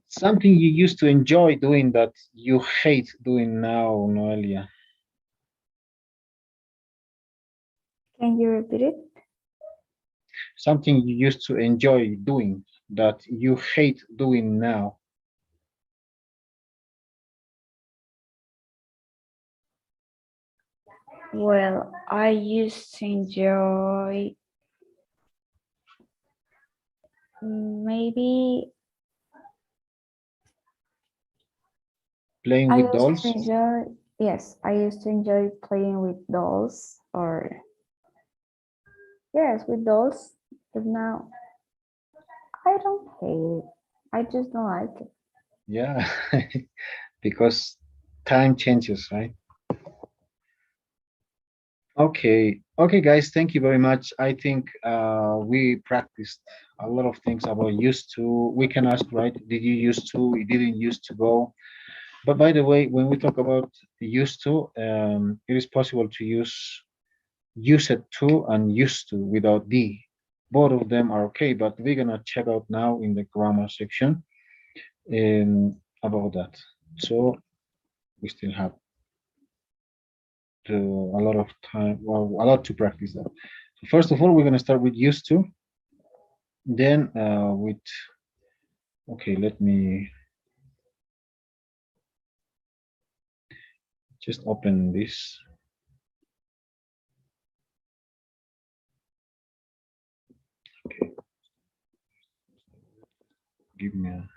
Something you used to enjoy doing that you hate doing now, Noelia. Can you repeat it? Something you used to enjoy doing that you hate doing now. Well, I used to enjoy maybe Playing I with used to dolls. enjoy, yes, I used to enjoy playing with dolls or, yes, with dolls, but now I don't hate it. I just don't like it. Yeah, because time changes, right? Okay, okay, guys, thank you very much. I think we practiced a lot of things about used to. We can ask, right? Did you used to? You didn't used to go. But by the way, when we talk about used to, it is possible to use used to and used to without the. Both of them are okay, but we're gonna check out now in the grammar section about that. So we still have to, a lot of time, well, a lot to practice that. So first of all, we're gonna start with used to, then with, okay, let me just open this. Okay, give me a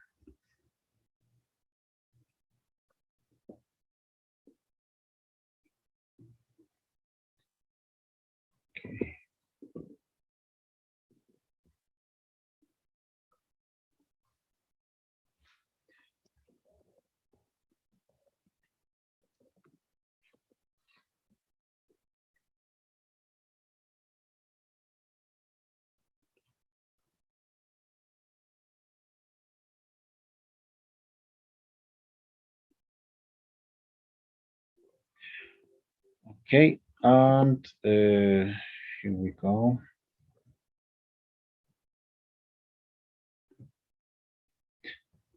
Okay, and here we go.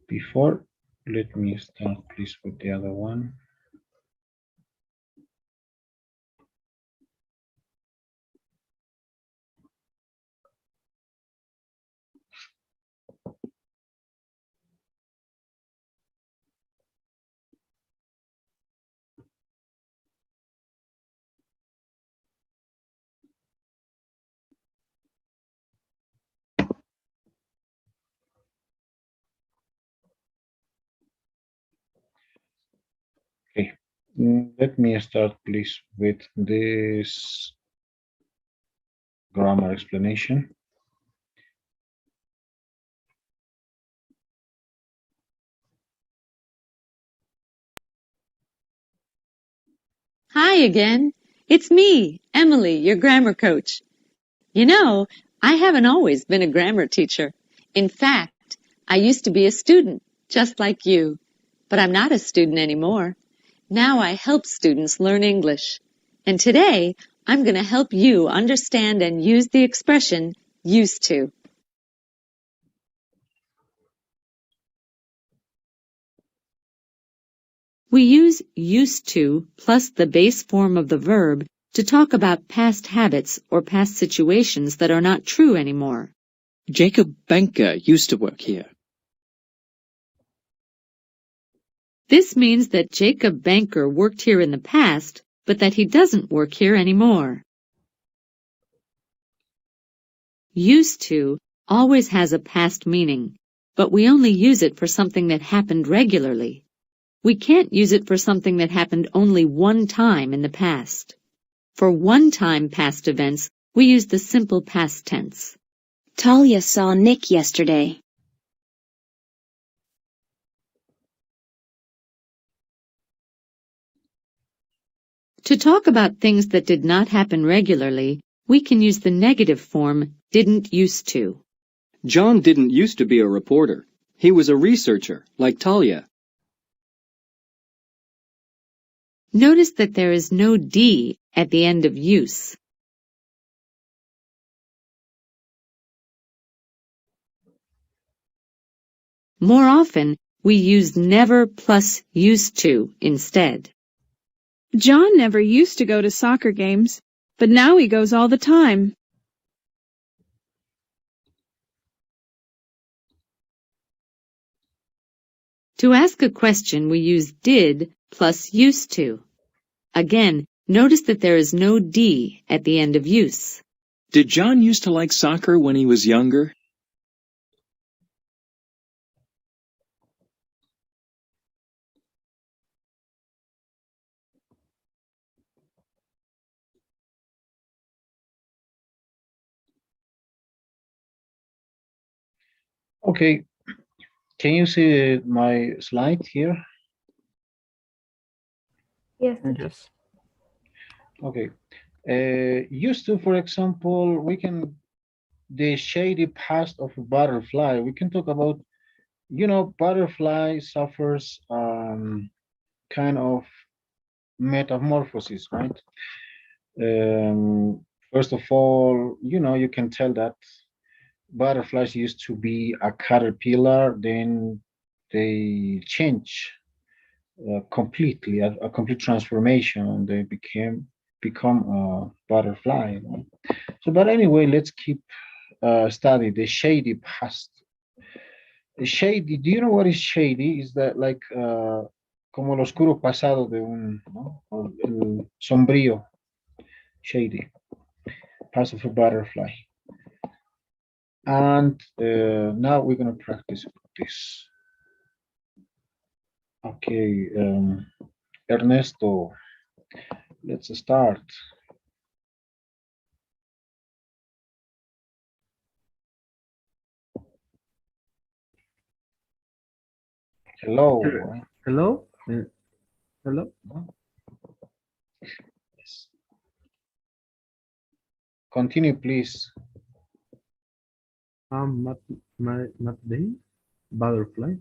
Before, let me start please with the other one. Okay, let me start please with this grammar explanation. Hi again. It's me, Emily, your grammar coach. You know, I haven't always been a grammar teacher. In fact, I used to be a student, just like you. But I'm not a student anymore. Now I help students learn English. And today, I'm going to help you understand and use the expression used to. We use used to plus the base form of the verb to talk about past habits or past situations that are not true anymore. Jacob Banker used to work here. This means that Jacob Banker worked here in the past, but that he doesn't work here anymore. Used to always has a past meaning, but we only use it for something that happened regularly. We can't use it for something that happened only one time in the past. For one-time past events, we use the simple past tense. Talia saw Nick yesterday. To talk about things that did not happen regularly, we can use the negative form didn't used to. John didn't used to be a reporter. He was a researcher, like Talia. Notice that there is no D at the end of use. More often, we use never plus used to instead. John never used to go to soccer games, but now he goes all the time. To ask a question, we use did plus used to. Again, notice that there is no D at the end of use. Did John used to like soccer when he was younger? Okay, can you see my slide here? Yes. Yes. Okay. Used to, for example, we can, the shady past of a butterfly. We can talk about, butterfly suffers kind of metamorphosis, right? First of all, you can tell that butterflies used to be a caterpillar, then they change completely, a complete transformation, and they become a butterfly. So, but anyway, let's keep study the shady past. The shady, do you know what is shady? Is that like como el oscuro pasado de un, ¿no? O el sombrío, shady, past of a butterfly. And now we're gonna practice this. Okay, Ernesto, let's start. Hello. Sure. Hello? Hello? Yes. Continue, please. Day? Butterfly?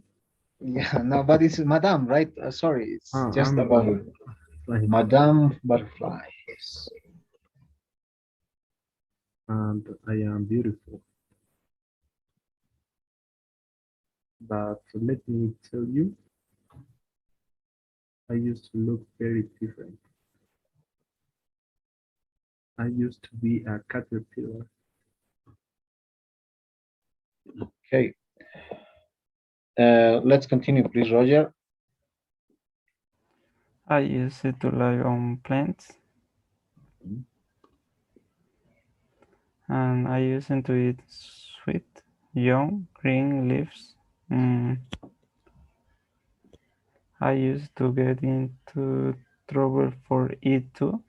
Yeah, no, but it's Madame, right? Sorry, it's just I'm about butterfly. Madame Butterfly. Yes. And I am beautiful. But let me tell you, I used to look very different. I used to be a caterpillar. Okay. Let's continue, please, Roger. I used to live on plants. And I used to eat sweet, young, green leaves. I used to get into trouble for it too.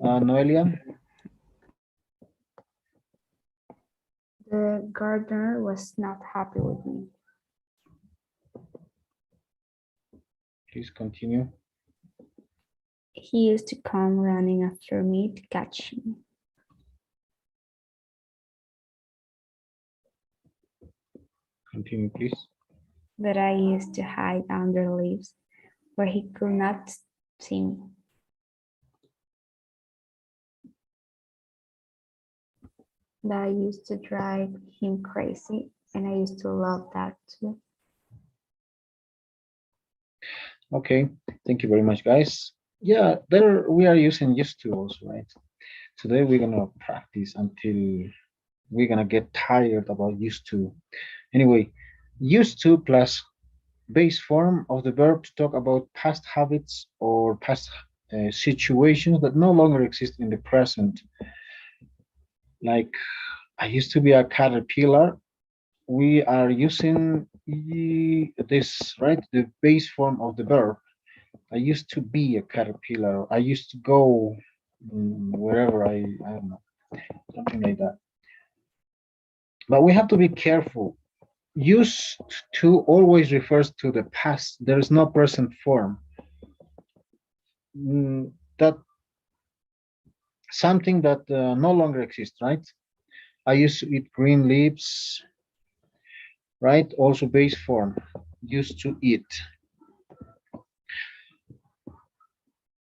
Noelia? The gardener was not happy with me. Please continue. He used to come running after me to catch me. Continue, please. But I used to hide under leaves where he could not see me. That used to drive him crazy, and I used to love that too. Okay, thank you very much, guys. Yeah, there we are using used to also, right? Today we're gonna practice until we're gonna get tired about used to. Anyway, used to plus base form of the verb to talk about past habits or past situations that no longer exist in the present. Like, I used to be a caterpillar. We are using this, right? The base form of the verb. I used to be a caterpillar. I used to go wherever I don't know, something like that. But we have to be careful. Used to always refers to the past. There is no present form. That something that no longer exists, right? I used to eat green leaves, right? Also base form. Used to eat.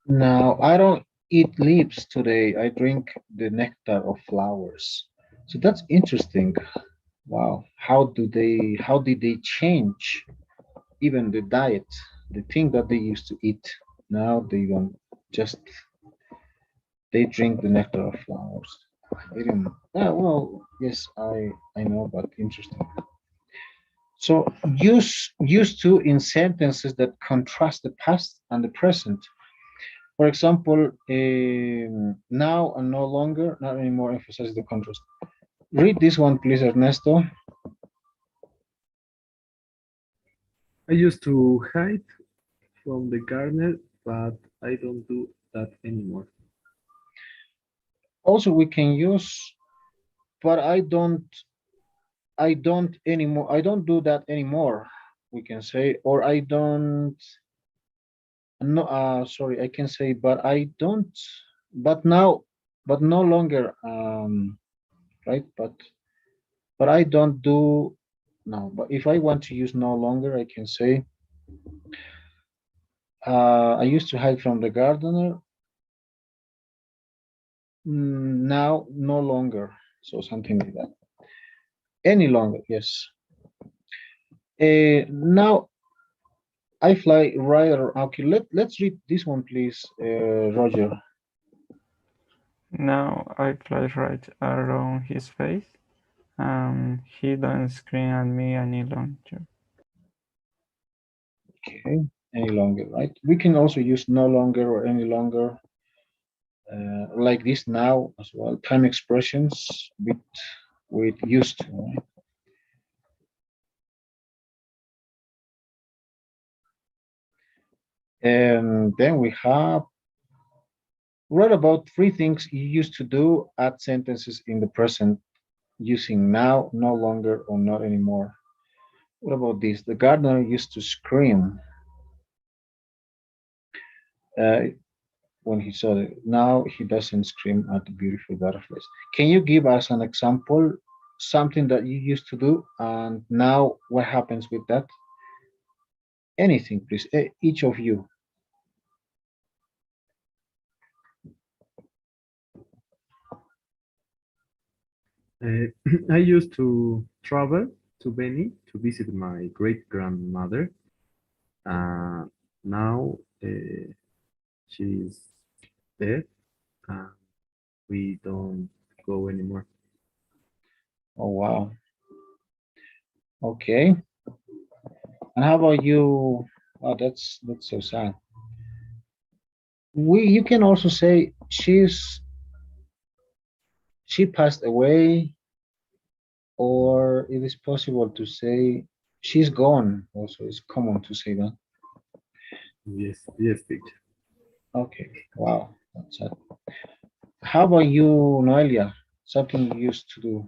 Now I don't eat leaves today. I drink the nectar of flowers. So that's interesting. Wow. How did they change even the diet, the thing that they used to eat? Now they don't just they drink the nectar of flowers. I didn't well, yes, I know, but interesting. So used to in sentences that contrast the past and the present. For example, now and no longer, not anymore emphasizes the contrast. Read this one, please, Ernesto. I used to hide from the gardener, but I don't do that anymore. Also, we can use, but I don't anymore. I don't do that anymore. We can say, or I don't. No, sorry, I can say, but I don't. But now, but no longer. Right, but I don't do. No, but if I want to use no longer, I can say. I used to hide from the gardener. Now, no longer. So something like that. Any longer, yes. Now I fly right around. Okay, let's read this one, please, Roger. Now I fly right around his face, and he don't scream at me any longer. Okay, any longer, right? We can also use no longer or any longer, like this now as well. Time expressions with used to, right? And then we have read about three things you used to do, add sentences in the present using now, no longer, or not anymore. What about this? The gardener used to scream uh, when he saw it. Now he doesn't scream at the beautiful butterflies. Can you give us an example, something that you used to do, and now what happens with that? Anything, please. Each of you. I used to travel to Beni to visit my great grandmother. Uh, now she's dead, and we don't go anymore. Oh wow. Okay. And how about you? Oh, that's so sad. You can also say she passed away, or it is possible to say she's gone. Also, it's common to say that. Yes, yes, teacher. Okay. Wow. That's sad. How about you, Noelia? Something you used to do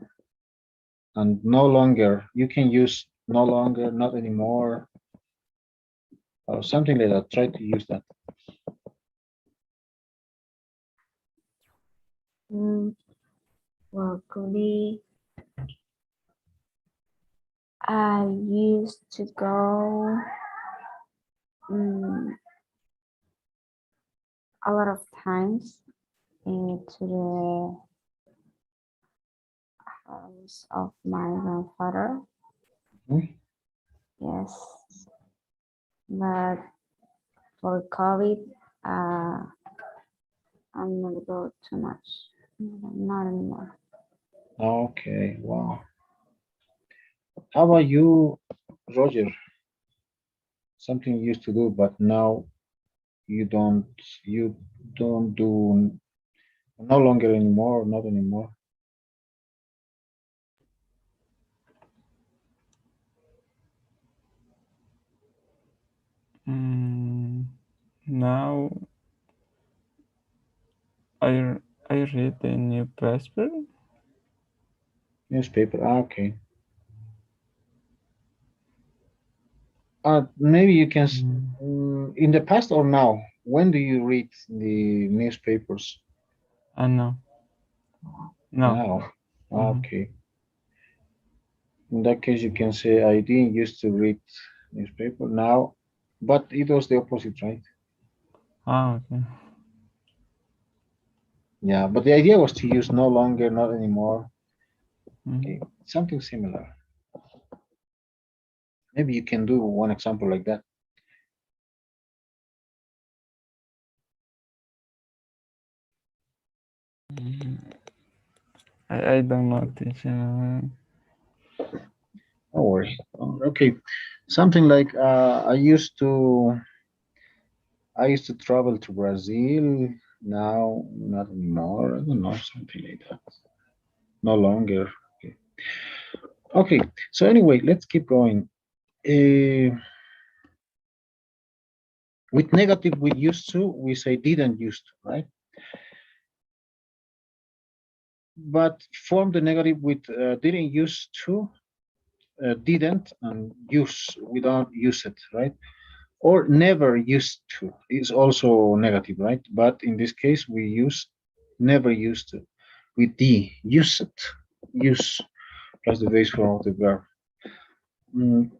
and no longer. You can use no longer, not anymore, or something like that. Try to use that. Mm, well, could be I used to go a lot of times into the house of my grandfather. Mhm. Yes, but for COVID, I'm not go too much. Not anymore. Okay. Wow. How about you, Roger? Something you used to do, but now you don't. You don't do no longer anymore. Not anymore. Now I I read the newspaper. Newspaper. Okay. Maybe you can. In the past or now? When do you read the newspapers? No. No. Now. Mhm. Okay. In that case, you can say I didn't used to read newspaper now, but it was the opposite, right? Okay. Yeah, but the idea was to use no longer, not anymore. Mhm. Okay, something similar. Maybe you can do one example like that. I don't know, teacher. Don't worry. Okay, something like I used to travel to Brazil. Now, not anymore. I don't know, something like that. No longer. Okay. Okay. So anyway, let's keep going. Uh, with negative, we used to, we say didn't used to, right? But form the negative with didn't use to, didn't, and use, we don't use it, right? Or never used to is also negative, right? But in this case, we use never used to with the use it, use plus the base form of the verb. Mm,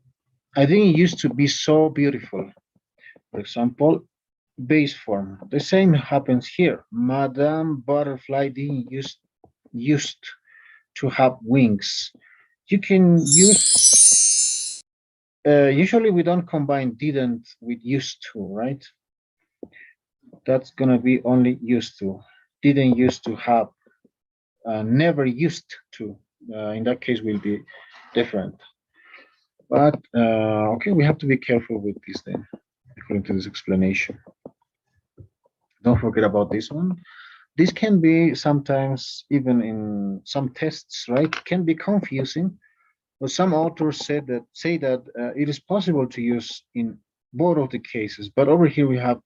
I think it used to be so beautiful. For example, base form. The same happens here. Madame Butterfly didn't used to have wings. You can use. Usually, we don't combine didn't with used to, right? That's gonna be only used to. Didn't used to have. Never used to. In that case, will be different. But okay, we have to be careful with this then, according to this explanation. Don't forget about this one. This can be sometimes, even in some tests, right? Can be confusing. But some authors said that say that it is possible to use in both of the cases. But over here we have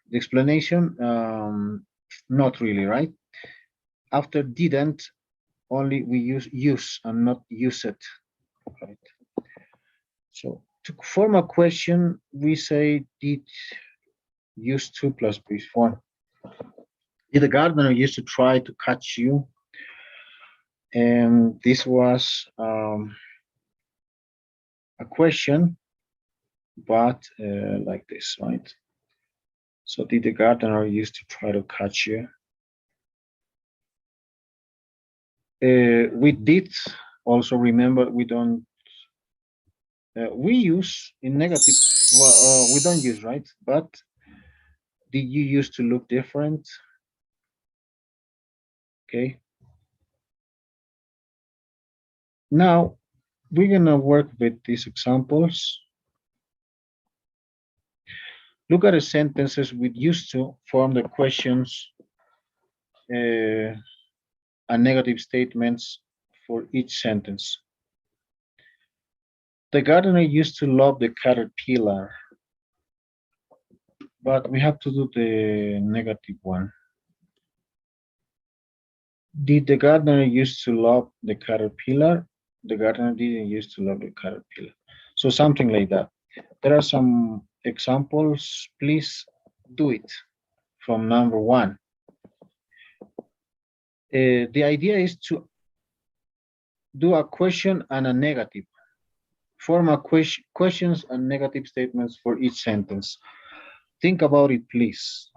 the explanation. Not really, right? After didn't, only we use and not use it. Right. So to form a question, we say did use to plus base form. Did the gardener used to try to catch you? And this was a question but like this, right? So did the gardener used to try to catch you? We did also remember we don't we use in negative. Well, we don't use, right? But did you used to look different? Okay. Now we're gonna work with these examples. Look at the sentences with used to form the questions and negative statements for each sentence. The gardener used to love the caterpillar, but we have to do the negative one. Did the gardener used to love the caterpillar? The gardener didn't used to love the caterpillar. So something like that. There are some examples. Please do it from number one. The idea is to do a question and a negative. Form a questions and negative statements for each sentence. Think about it, please.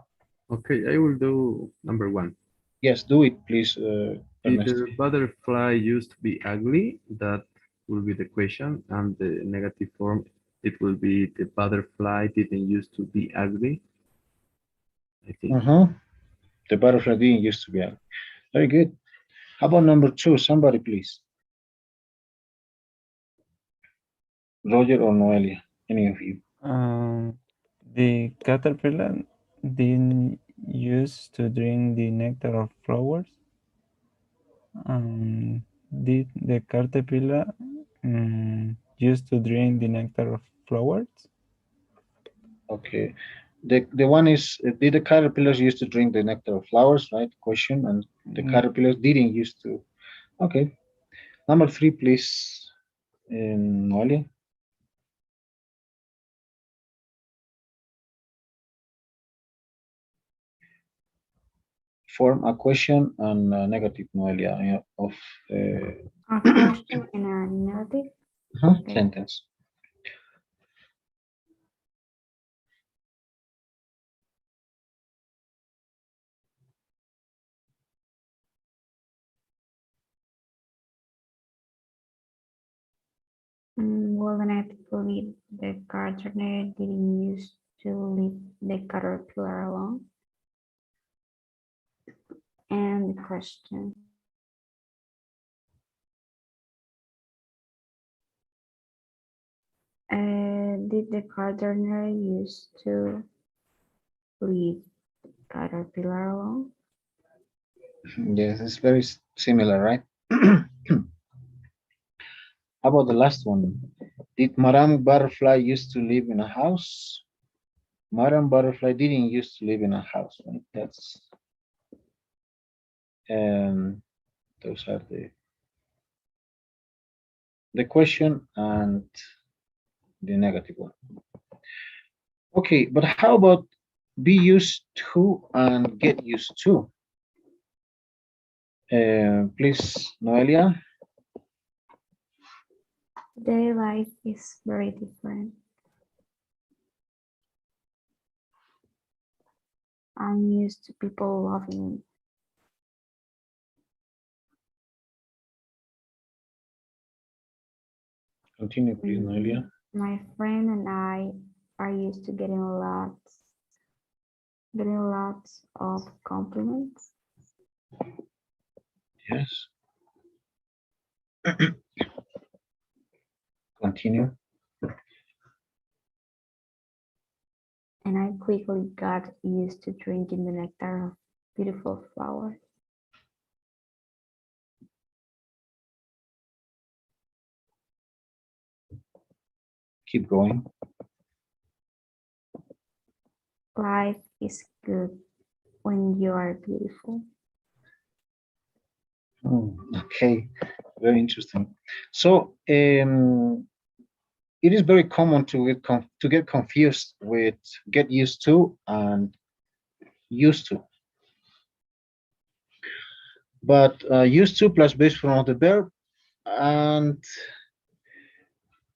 Okay, I will do number one. Yes, do it, please. Did the butterfly used to be ugly? That will be the question. And the negative form, it will be the butterfly didn't used to be ugly. I think. The butterfly didn't used to be ugly. Very good. How about number two? Somebody, please. Roger or Noelia, any of you. The caterpillar didn't used to drink the nectar of flowers. Did the caterpillar used to drink the nectar of flowers? Okay. The one is did the caterpillars used to drink the nectar of flowers, right? Question, and the caterpillars didn't used to. Okay. Number three, please, Noelia. Form a question and a negative, Noelia, of A question and a negative. Okay. sentence. Well, the negative will be the gardener didn't used to leave the caterpillar alone. And the question. Did the gardener used to leave caterpillar alone? Yes, it's very similar, right? How about the last one? Did Madame Butterfly used to live in a house? Madame Butterfly didn't used to live in a house, right? That's those are the question and the negative one. Okay, but how about be used to and get used to? Please, Noelia. Their life is very different. I'm used to people loving me. Continue, please, Noelia. My friend and I are used to getting lots of compliments. Yes. Continue. And I quickly got used to drinking the nectar of beautiful flowers. Keep going. Life is good when you are beautiful. Okay, very interesting. So it is very common to get confused with get used to and used to. But used to plus base form of the verb and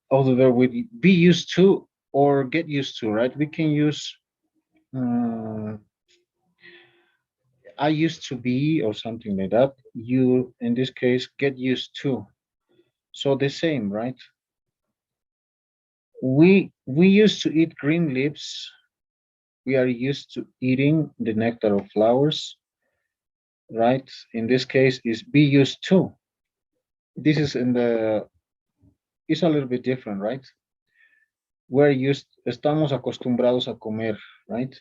of the verb with be used to or get used to, right? We can use I used to be or something like that. You, in this case, get used to. So the same, right? We used to eat green leaves. We are used to eating the nectar of flowers, right? In this case, is be used to. This is in the, it's a little bit different, right? Estamos acostumbrados a comer, right?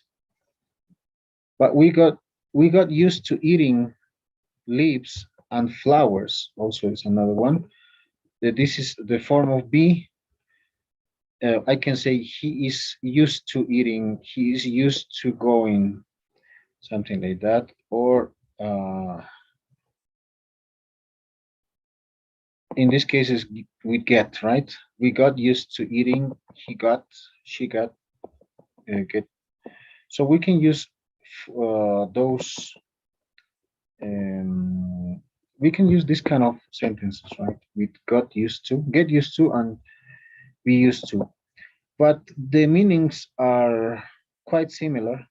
But we got used to eating leaves and flowers. Also, is another one. This is the form of be. I can say he is used to eating. He is used to going, something like that. Or in this case, is we get, right. We got used to eating. He got, she got, get. So we can use those. Um, we can use this kind of sentences, right? We got used to, get used to, and we used to. But the meanings are quite similar.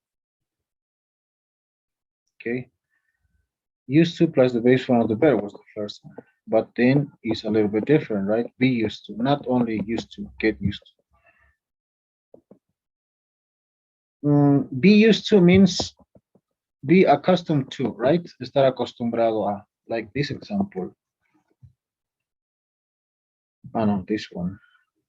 Okay. Used to plus the base form of the verb was the first one. But then is a little bit different, right? Be used to, not only used to, get used to. Be used to means be accustomed to, right? Estar acostumbrado a, like this example. No, this one.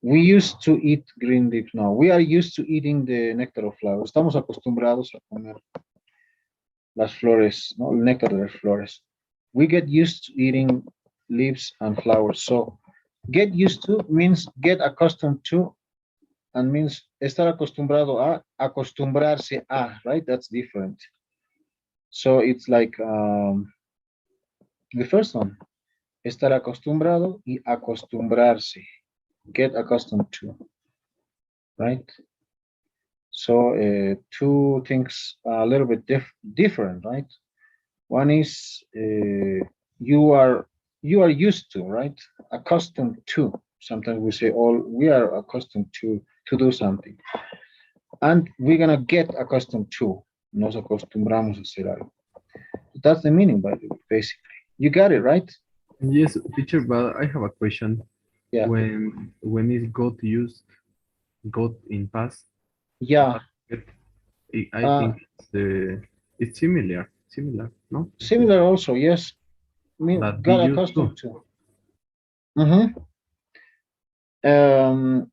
We used to eat green leaves. No, we are used to eating the nectar of flowers. Estamos acostumbrados a comer las flores, no, el néctar de las flores. We get used to eating leaves and flowers. So get used to means get accustomed to, and means estar acostumbrado a, acostumbrarse a, right? That's different. So it's like the first one, estar acostumbrado y acostumbrarse, get accustomed to, right? So two things are a little bit different, right? One is you are used to, right? Accustomed to. Sometimes we say all we are accustomed to do something, and we're gonna get accustomed to. Nos acostumbramos a hacer algo. That's the meaning, by the way, basically. You got it, right? Yes, teacher, but I have a question. Yeah. When is got used, got in past? Yeah. I think it's similar, no? Similar also, yes. I mean, But be got used accustomed to. Mm-hmm.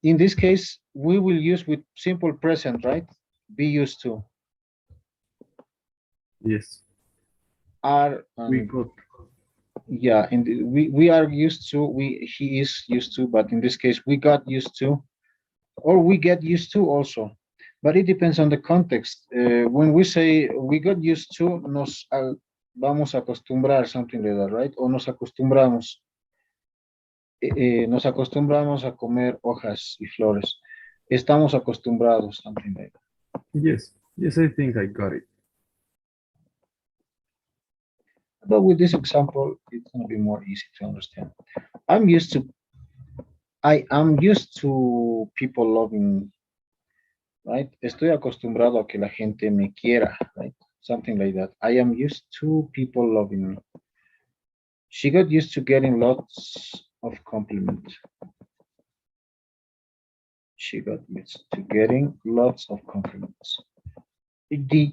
In this case, we will use with simple present, right? Be used to. Yes. Are We got. Yeah, and we are used to. He is used to, but in this case, we got used to, or we get used to also. But it depends on the context. When we say we got used to, vamos a acostumbrar, something like that, right? O nos acostumbramos. Nos acostumbramos a comer hojas y flores. Estamos acostumbrados, something like that. Yes, I think I got it. But with this example, it's going to be more easy to understand. I am used to people loving, right? Estoy acostumbrado a que la gente me quiera, right? Something like that. I am used to people loving me. She got used to getting lots of compliments. She got used to getting lots of compliments.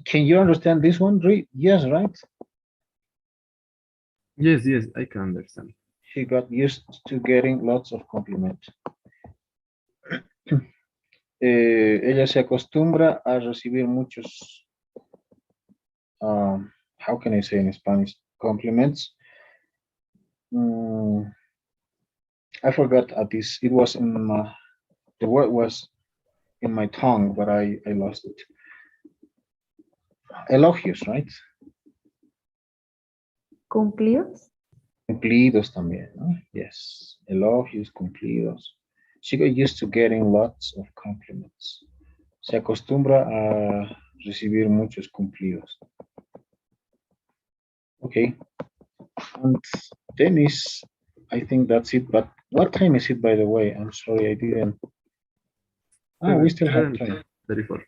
Can you understand this one? Yes, right? Yes, I can understand. She got used to getting lots of compliments. Ella se acostumbra a recibir muchos, how can I say in Spanish, compliments. I forgot at this. It was in my, the word was in my tongue, but I lost it. Elogios, right? Cumplidos. Cumplidos también, ¿no? Yes. Elogios, cumplidos. She got used to getting lots of compliments. Se acostumbra a recibir muchos cumplidos. Okay. And then I think that's it. But what time is it, by the way? I'm sorry, I didn't. We still have time. 34.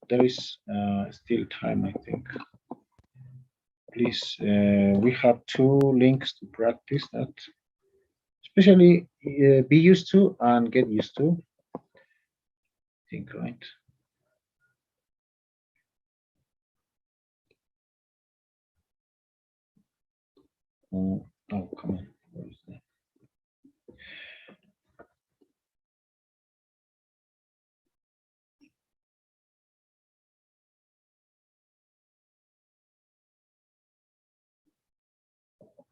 There is still time, I think. Please, we have 2 links to practice that. Especially be used to and get used to. I think, right? Oh, come on. Where is that?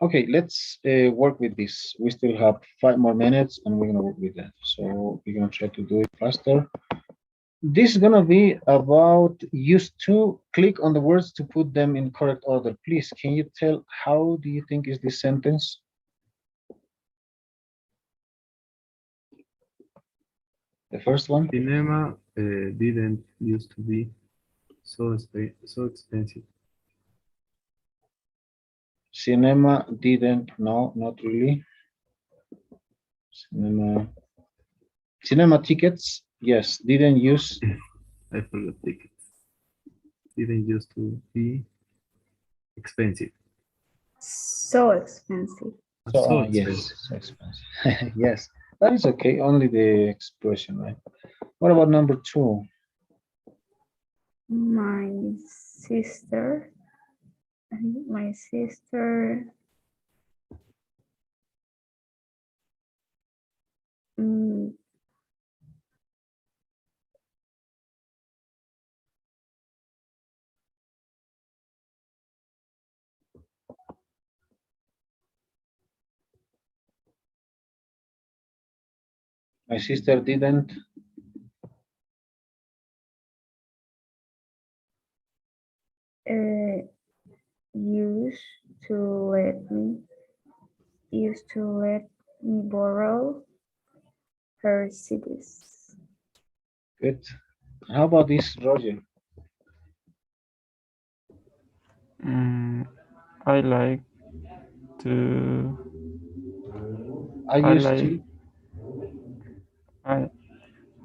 Okay, let's work with this. We still have 5 more minutes and we're gonna work with that. So we're gonna try to do it faster. This is gonna be about used to. Click on the words to put them in correct order. Please, can you tell how do you think is this sentence? The first one? Cinema didn't used to be so expensive. Cinema didn't, no, not really. Cinema tickets, yes, didn't use. I forgot tickets. Didn't used to be expensive. So expensive. So, yes, so expensive. Yes, that is okay. Only the expression, right? What about number 2? My sister mm, My sister didn't. used to let me borrow her CDs. Good. How about this, Roger? I like to. I used to.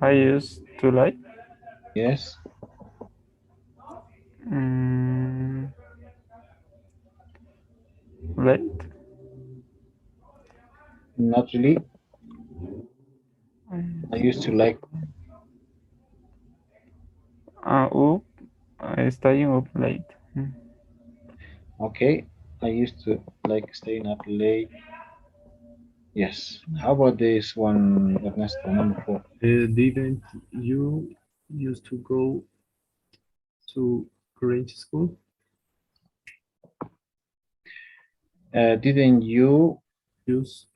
I used to like. Yes. Late. Not really. I used to like. Up. Staying up late. Okay. I used to like staying up late. Yes. How about this one, Ernesto, number 4? Didn't you used to go to French school? Didn't you Used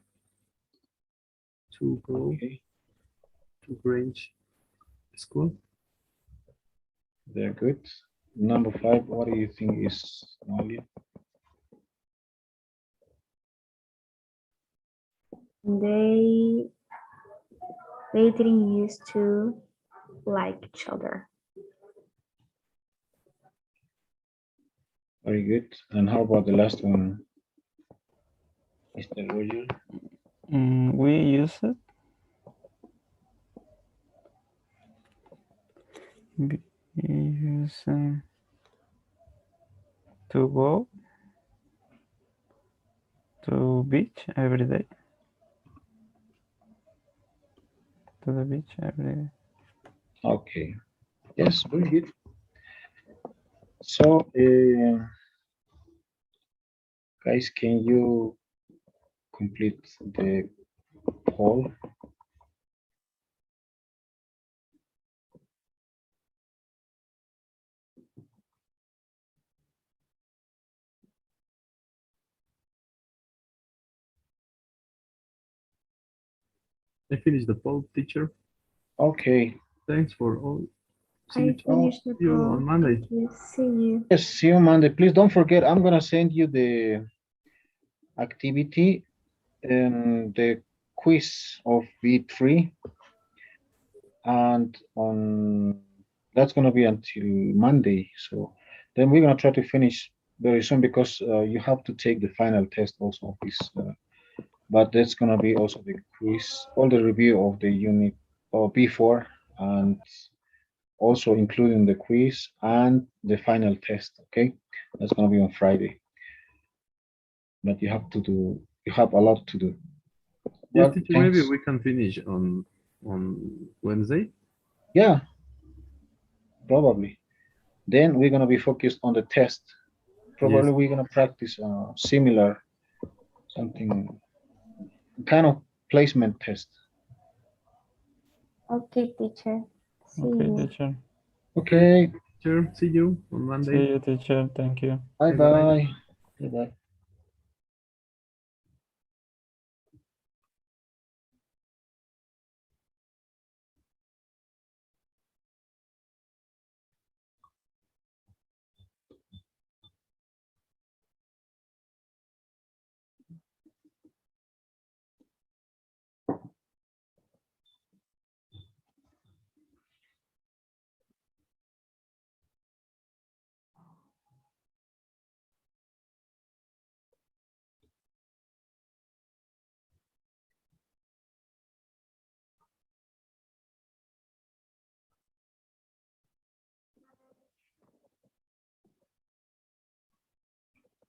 to go to French school? Very good. Number 5, what do you think is Somalia? They didn't used to like each other. Very good. And how about the last one, Mr. Roger? We use it. We use to go to beach every day. To the beach every day. Okay. Yes, very good. So, guys, can you complete the poll? I finished the poll, teacher. Okay. Thanks for all. I finished the you on Monday. See you. Yes, see you Monday. Please don't forget, I'm gonna send you the activity and the quiz of V3, and on that's gonna be until Monday. So then we're gonna try to finish very soon because you have to take the final test also of this but that's gonna be also the quiz, all the review of the unit or B4, and also including the quiz and the final test. Okay, that's gonna be on Friday. But you have a lot to do. Yes, Well, teacher, maybe thanks. we can finish on Wednesday. Yeah, probably. Then we're gonna be focused on the test. Probably Yes. we're gonna practice similar something kind of placement test. Okay, teacher. See Okay, you. teacher. Okay. Teacher, see you on See Monday. you, teacher. Thank you. Bye Bye bye. bye. Bye bye.